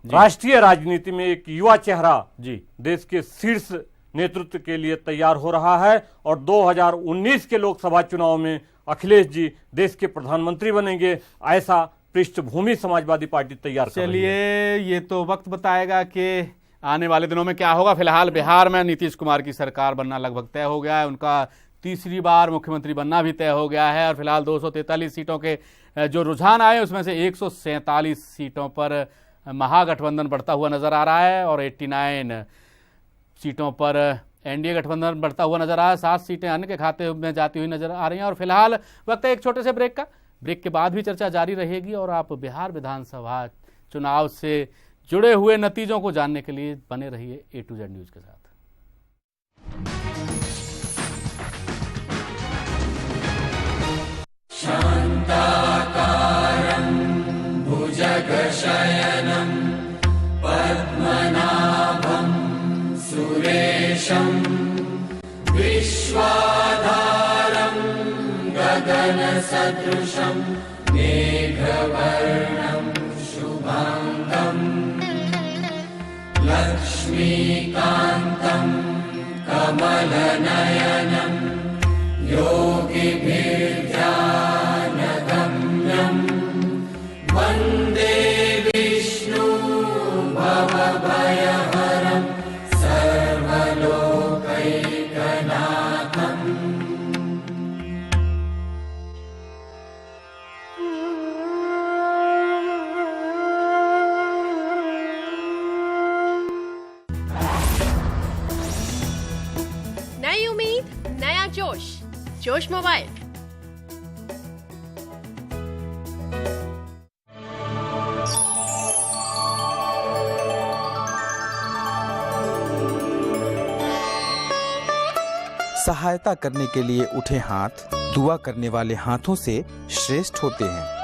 राष्ट्रीय राजनीति में एक युवा चेहरा देश के शीर्ष नेतृत्व के लिए तैयार हो रहा है। और 2019 के लोकसभा चुनाव में अखिलेश जी देश के प्रधानमंत्री बनेंगे, ऐसा पृष्ठभूमि समाजवादी पार्टी तैयार कर रही है। चलिए, ये तो वक्त बताएगा कि आने वाले दिनों में क्या होगा। फिलहाल बिहार में नीतीश कुमार की सरकार बनना लगभग तय हो गया है, उनका तीसरी बार मुख्यमंत्री बनना भी तय हो गया है। और फिलहाल 243 सीटों के जो रुझान आए उसमें से 147 सीटों पर महागठबंधन बढ़ता हुआ नजर आ रहा है और 89 सीटों पर एनडीए गठबंधन बढ़ता हुआ नजर आ रहा है। 7 सीटें अन्य के खाते में जाती हुई नजर आ रही हैं। और फिलहाल वक्त है एक छोटे से ब्रेक का। ब्रेक के बाद भी चर्चा जारी रहेगी और आप बिहार विधानसभा चुनाव से जुड़े हुए नतीजों को जानने के लिए बने रहिए A to Z न्यूज के साथ। शान्ताकारं भुजगशयनं पद्मनाभं सुरेशं विश्वाधारं गगनसदृशं मेघवर्णं शुभाङ्गं लक्ष्मीकान्तं कमलनयनं योगिभिर्ध्यानगम्यं वन्दे विष्णु भवभयहरं सर्वलोकैकनाथम्। नई उम्मीद, नया जोश, जोश मोबाइल। सहायता करने के लिए उठे हाथ दुआ करने वाले हाथों से श्रेष्ठ होते हैं।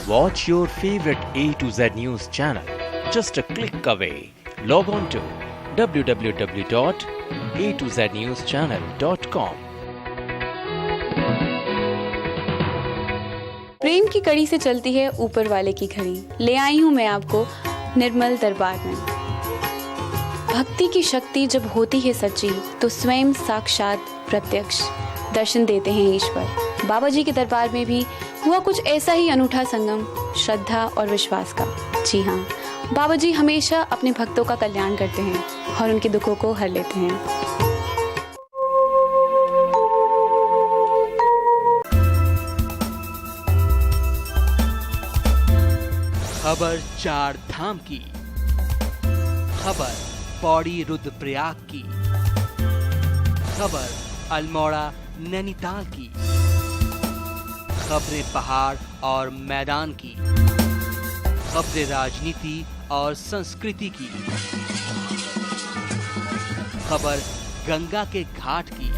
Watch your favorite A to Z News channel just a click away. Log on to www.atozNewschannel.com. प्रेम की कड़ी से चलती है ऊपर वाले की घड़ी। ले आई हूँ मैं आपको निर्मल दरबार में। भक्ति की शक्ति जब होती है सच्ची तो स्वयं साक्षात प्रत्यक्ष दर्शन देते हैं ईश्वर। बाबा जी के दरबार में भी हुआ कुछ ऐसा ही अनूठा संगम श्रद्धा और विश्वास का। जी हाँ, बाबा जी हमेशा अपने भक्तों का कल्याण करते हैं और उनके दुखों को हर लेते हैं। खबर 4 धाम की, खबर पौड़ी रुद्रप्रयाग की, खबर अल्मोड़ा नैनीताल की, खबरें पहाड़ और मैदान की, खबरें राजनीति और संस्कृति की, खबर गंगा के घाट की,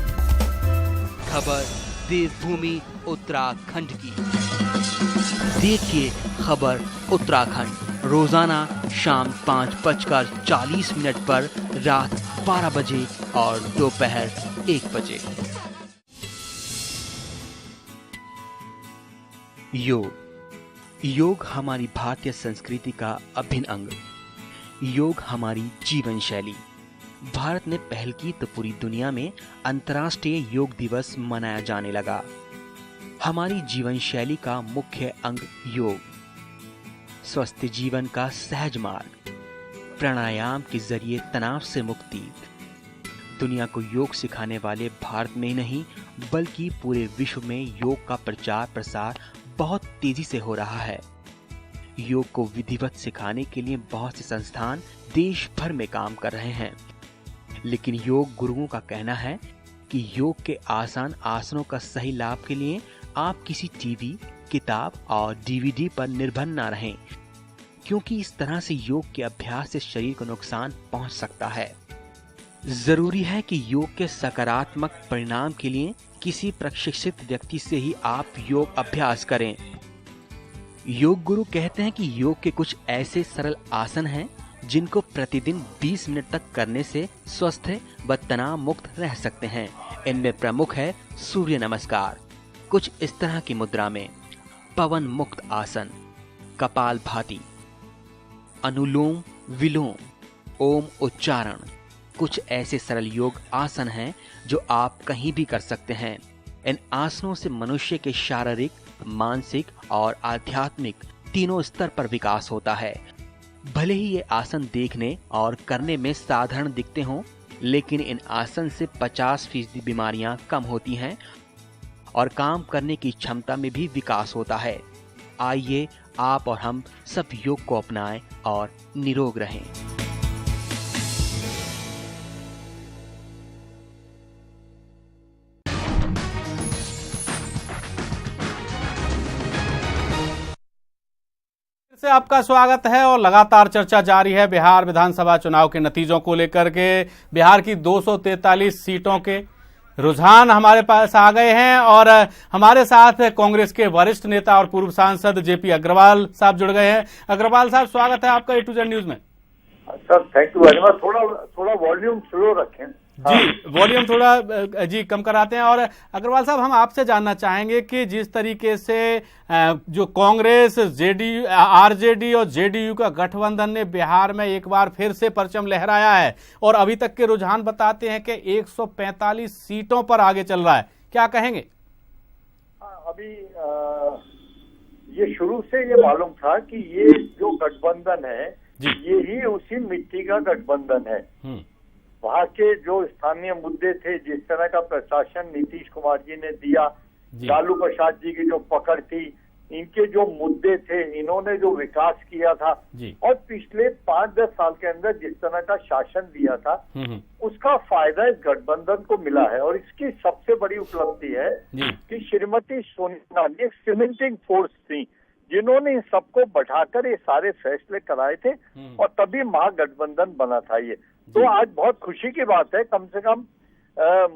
खबर देवभूमि उत्तराखंड की। देखिए खबर उत्तराखंड रोजाना शाम 5:40 पर, रात 12 बजे और दोपहर 1 बजे। योग हमारी भारतीय संस्कृति का अभिन्न अंग। योग हमारी जीवन शैली। भारत ने पहल की तो पूरी दुनिया में अंतर्राष्ट्रीय योग दिवस मनाया जाने लगा। हमारी जीवन शैली का मुख्य अंग योग, स्वस्थ जीवन का सहज मार्ग, प्राणायाम के जरिए तनाव से मुक्ति। दुनिया को योग सिखाने वाले भारत में नहीं बल्कि पूरे विश्व में योग का प्रचार प्रसार बहुत तेजी से हो रहा है। योग को विधिवत सिखाने के लिए बहुत से संस्थान देश भर में काम कर रहे हैं, लेकिन योग गुरुओं का कहना है कि योग के आसान आसनों का सही लाभ के लिए आप किसी टीवी, किताब और डीवीडी पर निर्भर न रहें, क्योंकि इस तरह से योग के अभ्यास से शरीर को नुकसान पहुंच सकता है। जरूरी है कि योग के सकारात्मक परिणाम के लिए किसी प्रशिक्षित व्यक्ति से ही आप योग अभ्यास करें। योग गुरु कहते हैं कि योग के कुछ ऐसे सरल आसन हैं जिनको प्रतिदिन 20 मिनट तक करने से स्वस्थ व तनाव मुक्त रह सकते हैं। इनमें प्रमुख है सूर्य नमस्कार, कुछ इस तरह की मुद्रा में, पवन मुक्त आसन, कपालभाति, अनुलोम विलोम, ओम उच्चारण। कुछ ऐसे सरल योग आसन हैं जो आप कहीं भी कर सकते हैं। इन आसनों से मनुष्य के शारीरिक, मानसिक और आध्यात्मिक तीनों स्तर पर विकास होता है। भले ही ये आसन देखने और करने में साधारण दिखते हों, लेकिन इन आसन से 50% बीमारियां कम होती हैं और काम करने की क्षमता में भी विकास होता है। आइए आप और हम सब योग को अपनाएं और निरोग रहें। से आपका स्वागत है और लगातार चर्चा जारी है बिहार विधानसभा चुनाव के नतीजों को लेकर के। बिहार की 243 सीटों के रुझान हमारे पास आ गए हैं और हमारे साथ कांग्रेस के वरिष्ठ नेता और पूर्व सांसद जेपी अग्रवाल साहब जुड़ गए हैं। अग्रवाल साहब, स्वागत है आपका A to Z न्यूज में। Sir thank you very much. थोड़ा वॉल्यूम स्लो रखें जी, वॉल्यूम थोड़ा जी कम कराते हैं। और अग्रवाल साहब, हम आपसे जानना चाहेंगे कि जिस तरीके से जो कांग्रेस, जेडीयू, आरजेडी और जेडीयू का गठबंधन ने बिहार में एक बार फिर से परचम लहराया है और अभी तक के रुझान बताते हैं कि 145 सीटों पर आगे चल रहा है, क्या कहेंगे? अभी ये शुरू से ये मालूम था कि ये जो गठबंधन है ये ही उसी मिट्टी का गठबंधन है। वहाँ के जो स्थानीय मुद्दे थे, जिस तरह का प्रशासन नीतीश कुमार जी ने दिया, लालू प्रसाद जी की जो पकड़ थी, इनके जो मुद्दे थे, इन्होंने जो विकास किया था और पिछले 5-10 साल के अंदर जिस तरह का शासन दिया था, उसका फायदा इस गठबंधन को मिला है। और इसकी सबसे बड़ी उपलब्धि है कि श्रीमती सोनिया गांधी एक सीमेंटिंग फोर्स थी, जिन्होंने इन सबको बैठाकर ये सारे फैसले कराए थे और तभी महागठबंधन बना था। ये तो आज बहुत खुशी की बात है, कम से कम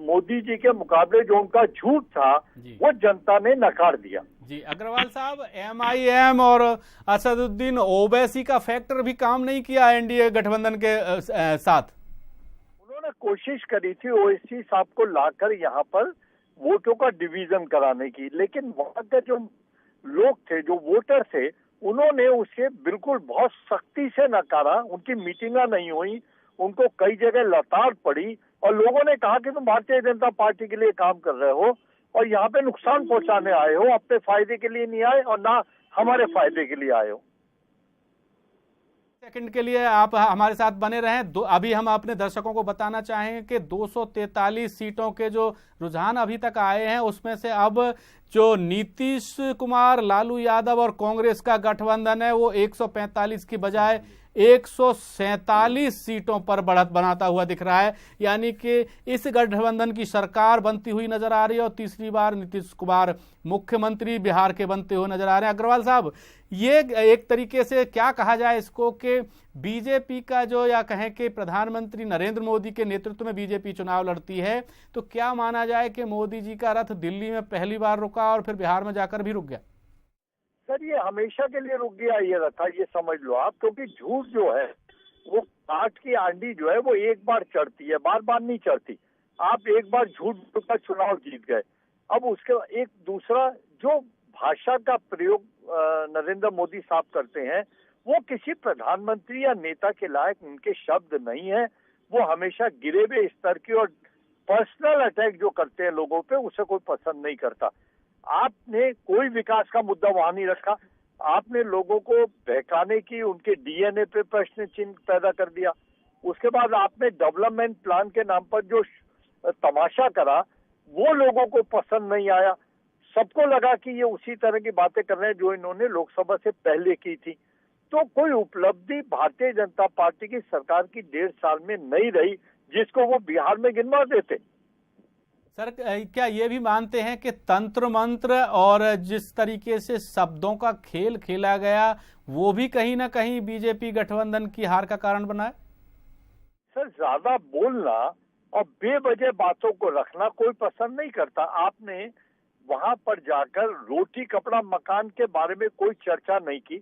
मोदी जी के मुकाबले जो उनका झूठ था वो जनता ने नकार दिया। जी अग्रवाल साहब, MIM और असदुद्दीन ओवैसी का फैक्टर भी काम नहीं किया एनडीए गठबंधन के साथ। उन्होंने कोशिश करी थी ओवैसी साहब को लाकर यहाँ पर वोटों का डिवीजन कराने की, लेकिन वहाँ के जो लोग थे, जो वोटर थे, उन्होंने उसे बिल्कुल बहुत सख्ती से नकारा। उनकी मीटिंगा नहीं हुई, उनको कई जगह लताड़ पड़ी और लोगों ने कहा कि तुम भारतीय जनता पार्टी के लिए काम कर रहे हो और यहाँ पे नुकसान पहुंचाने आए हो, अपने फायदे के लिए नहीं आए और ना हमारे फायदे के लिए आए हो। सेकंड के लिए आप हमारे साथ बने रहें। अभी हम अपने दर्शकों को बताना चाहेंगे कि 243 सीटों के जो रुझान अभी तक आए हैं, उसमें से अब जो नीतीश कुमार, लालू यादव और कांग्रेस का गठबंधन है वो 145 की बजाय 147 सीटों पर बढ़त बनाता हुआ दिख रहा है। यानी कि इस गठबंधन की सरकार बनती हुई नजर आ रही है और तीसरी बार नीतीश कुमार मुख्यमंत्री बिहार के बनते हुए नजर आ रहे हैं। अग्रवाल साहब, ये एक तरीके से क्या कहा जाए इसको कि बीजेपी का जो, या कहें कि प्रधानमंत्री नरेंद्र मोदी के नेतृत्व में बीजेपी चुनाव लड़ती है, तो क्या माना जाए कि मोदी जी का रथ दिल्ली में पहली बार रुका और फिर बिहार में जाकर भी रुक गया? सर ये हमेशा के लिए रुक गया ये रथा, ये समझ लो आप, क्योंकि झूठ जो है वो काठ की आंडी जो है वो एक बार चढ़ती है, बार बार नहीं चढ़ती। आप एक बार झूठ बोलकर चुनाव जीत गए, अब उसके एक दूसरा जो भाषा का प्रयोग नरेंद्र मोदी साहब करते हैं वो किसी प्रधानमंत्री या नेता के लायक उनके शब्द नहीं है। वो हमेशा गिरे हुए स्तर की और पर्सनल अटैक जो करते हैं लोगों पे, उसे कोई पसंद नहीं करता। आपने कोई विकास का मुद्दा वहां नहीं रखा, आपने लोगों को बहकाने की, उनके डीएनए पे प्रश्न चिन्ह पैदा कर दिया। उसके बाद आपने डेवलपमेंट प्लान के नाम पर जो तमाशा करा वो लोगों को पसंद नहीं आया। सबको लगा कि ये उसी तरह की बातें कर रहे हैं जो इन्होंने लोकसभा से पहले की थी। तो कोई उपलब्धि भारतीय जनता पार्टी की सरकार की 1.5 साल में नहीं रही जिसको वो बिहार में गिनवा देते। सर, क्या ये भी मानते हैं कि तंत्र मंत्र और जिस तरीके से शब्दों का खेल खेला गया वो भी कहीं ना कहीं बीजेपी गठबंधन की हार का कारण बना है? सर ज्यादा बोलना और बेवजह बातों को रखना कोई पसंद नहीं करता। आपने वहां पर जाकर रोटी कपड़ा मकान के बारे में कोई चर्चा नहीं की,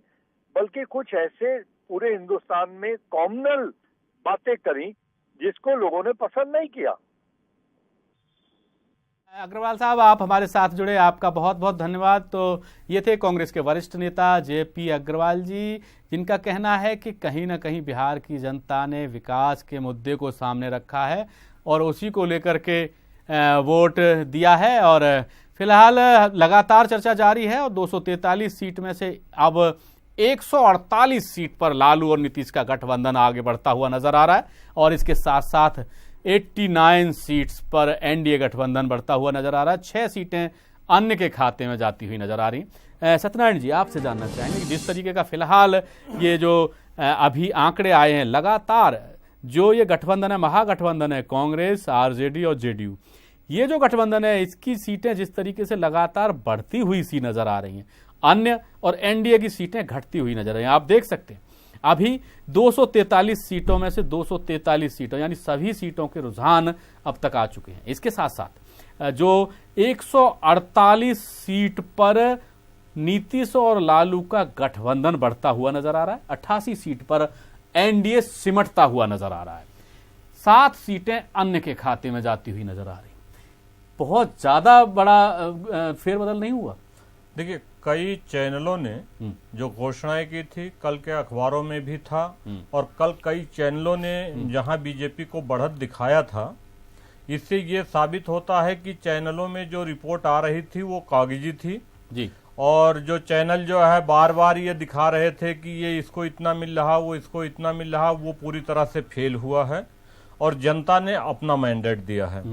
बल्कि कुछ ऐसे पूरे हिंदुस्तान में कॉमनल बातें करी जिसको लोगों ने पसंद नहीं किया। अग्रवाल साहब, आप हमारे साथ जुड़े, आपका बहुत बहुत धन्यवाद। तो ये थे कांग्रेस के वरिष्ठ नेता जेपी अग्रवाल जी, जिनका कहना है कि कहीं ना कहीं बिहार की जनता ने विकास के मुद्दे को सामने रखा है और उसी को लेकर के वोट दिया है। और फिलहाल लगातार चर्चा जारी है और 243 सीट में से अब 148 सीट पर लालू और नीतीश का गठबंधन आगे बढ़ता हुआ नजर आ रहा है। और इसके साथ साथ 89 सीट्स पर एनडीए गठबंधन बढ़ता हुआ नजर आ रहा है। 6 सीटें अन्य के खाते में जाती हुई नजर आ रही। सत्यनारायण जी, आपसे जानना चाहेंगे कि जिस तरीके का फिलहाल ये जो अभी आंकड़े आए हैं, लगातार जो ये गठबंधन है, महागठबंधन है, कांग्रेस, आरजेडी और जेडीयू, ये जो गठबंधन है इसकी सीटें जिस तरीके से लगातार बढ़ती हुई सी नजर आ रही हैं, अन्य और एनडीए की सीटें घटती हुई नजर आ रही हैं। आप देख सकते हैं अभी 243 सीटों में से 243 सीटों यानी सभी सीटों के रुझान अब तक आ चुके हैं। इसके साथ साथ जो 148 सीट पर नीतीश और लालू का गठबंधन बढ़ता हुआ नजर आ रहा है। 88 सीट पर एनडीए सिमटता हुआ नजर आ रहा है। 7 सीटें अन्य के खाते में जाती हुई नजर आ रही। बहुत ज्यादा बड़ा फेरबदल नहीं हुआ। देखिए, कई चैनलों ने जो घोषणाएं की थी, कल के अखबारों में भी था, और कल कई चैनलों ने जहां बीजेपी को बढ़त दिखाया था, इससे ये साबित होता है कि चैनलों में जो रिपोर्ट आ रही थी वो कागजी थी जी। और जो चैनल जो है बार बार ये दिखा रहे थे कि ये इसको इतना मिल रहा, वो इसको इतना मिल रहा, वो पूरी तरह से फेल हुआ है और जनता ने अपना मैंडेट दिया है।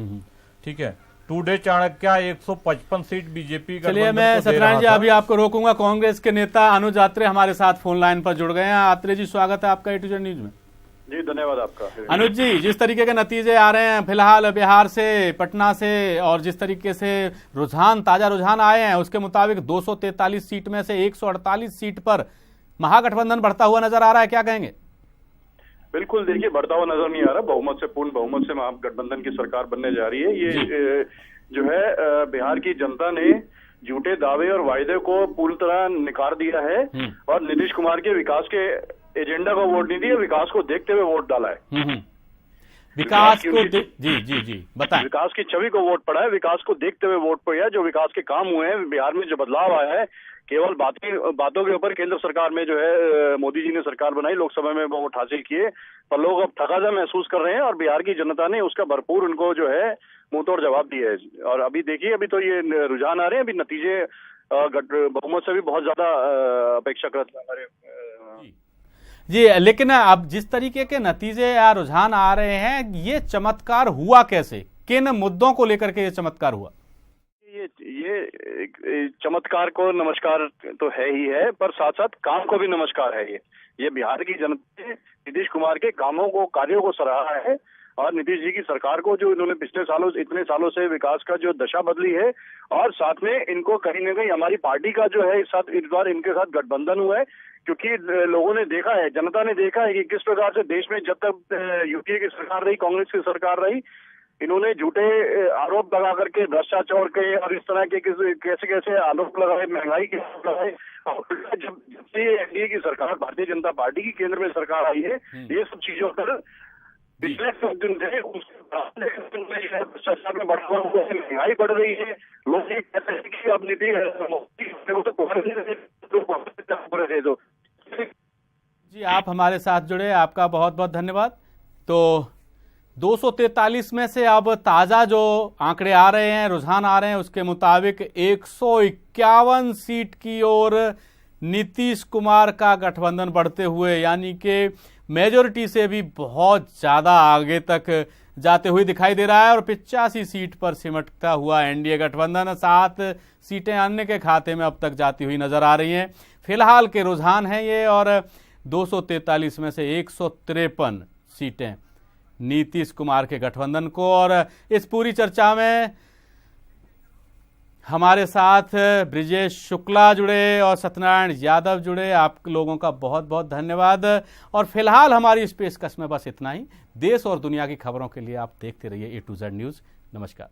ठीक है, टुडे चाणक्य 155 सीट बीजेपी का। चलिए, मैं सत्यनारायण जी अभी आपको रोकूंगा। कांग्रेस के नेता अनुज आत्रे हमारे साथ फोन लाइन पर जुड़ गए हैं। आत्रे जी, स्वागत है आपका A2Z न्यूज में। जी, धन्यवाद आपका। अनुज जी, जिस तरीके के नतीजे आ रहे हैं फिलहाल बिहार से, पटना से, और जिस तरीके से ताजा रुझान आए हैं उसके मुताबिक 243 सीट में से 148 सीट पर महागठबंधन बढ़ता हुआ नजर आ रहा है, क्या कहेंगे? बिल्कुल, देखिए, बढ़ता हुआ नजर नहीं आ रहा। बहुमत से, पूर्ण बहुमत से महागठबंधन की सरकार बनने जा रही है। ये जो है बिहार की जनता ने झूठे दावे और वायदे को पूरी तरह निकार दिया है और नीतीश कुमार के विकास के एजेंडा को वोट नहीं दिया, विकास को देखते हुए वोट डाला है। विकास को जी बताएं। विकास की छवि को वोट पड़ा है, विकास को देखते हुए वोट पड़ा है। जो विकास के काम हुए हैं बिहार में, जो बदलाव आया है, केवल बातों के ऊपर केंद्र सरकार में जो है मोदी जी ने सरकार बनाई, लोकसभा में वोट हासिल किए, पर लोग अब थकाजा महसूस कर रहे हैं और बिहार की जनता ने उसका भरपूर उनको जो है मुंह तोड़ जवाब दिया है। और अभी देखिए, अभी तो ये रुझान आ रहे हैं, अभी नतीजे बहुमत से भी बहुत ज्यादा अपेक्षाकृत हमारे जी। लेकिन अब जिस तरीके के नतीजे या रुझान आ रहे हैं, ये चमत्कार हुआ कैसे? किन मुद्दों को लेकर के ये चमत्कार हुआ? ये चमत्कार को नमस्कार तो है ही है, पर साथ साथ काम को भी नमस्कार है। ये बिहार की जनता ने नीतीश कुमार के कार्यों को सराहा है और नीतीश जी की सरकार को, जो इन्होंने पिछले सालों, इतने सालों से विकास का जो दशा बदली है, और साथ में इनको कहीं न कहीं हमारी पार्टी का जो है इस बार इनके साथ गठबंधन हुआ है, क्योंकि लोगों ने देखा है, जनता ने देखा है कि किस प्रकार से देश में जब तक यूपीए की सरकार रही, कांग्रेस की सरकार रही, इन्होंने झूठे आरोप लगा करके भ्रष्टाचार के और इस तरह के कैसे कैसे आरोप लगाए, महंगाई के आरोप लगाए। जब से एनडीए की सरकार, भारतीय जनता पार्टी की केंद्र में सरकार आई है, ये सब चीजों पर पिछले कुछ दिन से भ्रष्टाचार में बढ़ावा हुआ है, महंगाई बढ़ रही है। लोग ये कहते हैं कि अब नीति जी, आप हमारे साथ जुड़े, आपका बहुत बहुत धन्यवाद। तो 243 में से अब ताजा जो आंकड़े आ रहे हैं, रुझान आ रहे हैं, उसके मुताबिक 151 सीट की ओर नीतीश कुमार का गठबंधन बढ़ते हुए, यानी कि मेजोरिटी से भी बहुत ज्यादा आगे तक जाते हुए दिखाई दे रहा है और 85 सीट पर सिमटता हुआ एनडीए गठबंधन। 7 सीटें अन्य के खाते में अब तक जाती हुई नजर आ रही हैं। फिलहाल के रुझान हैं ये, और 243 में से 153 सीटें नीतीश कुमार के गठबंधन को। और इस पूरी चर्चा में हमारे साथ ब्रिजेश शुक्ला जुड़े और सत्यनारायण यादव जुड़े, आप लोगों का बहुत बहुत धन्यवाद। और फिलहाल हमारी इस पेशकश में बस इतना ही। देश और दुनिया की खबरों के लिए आप देखते रहिए A2Z न्यूज। नमस्कार।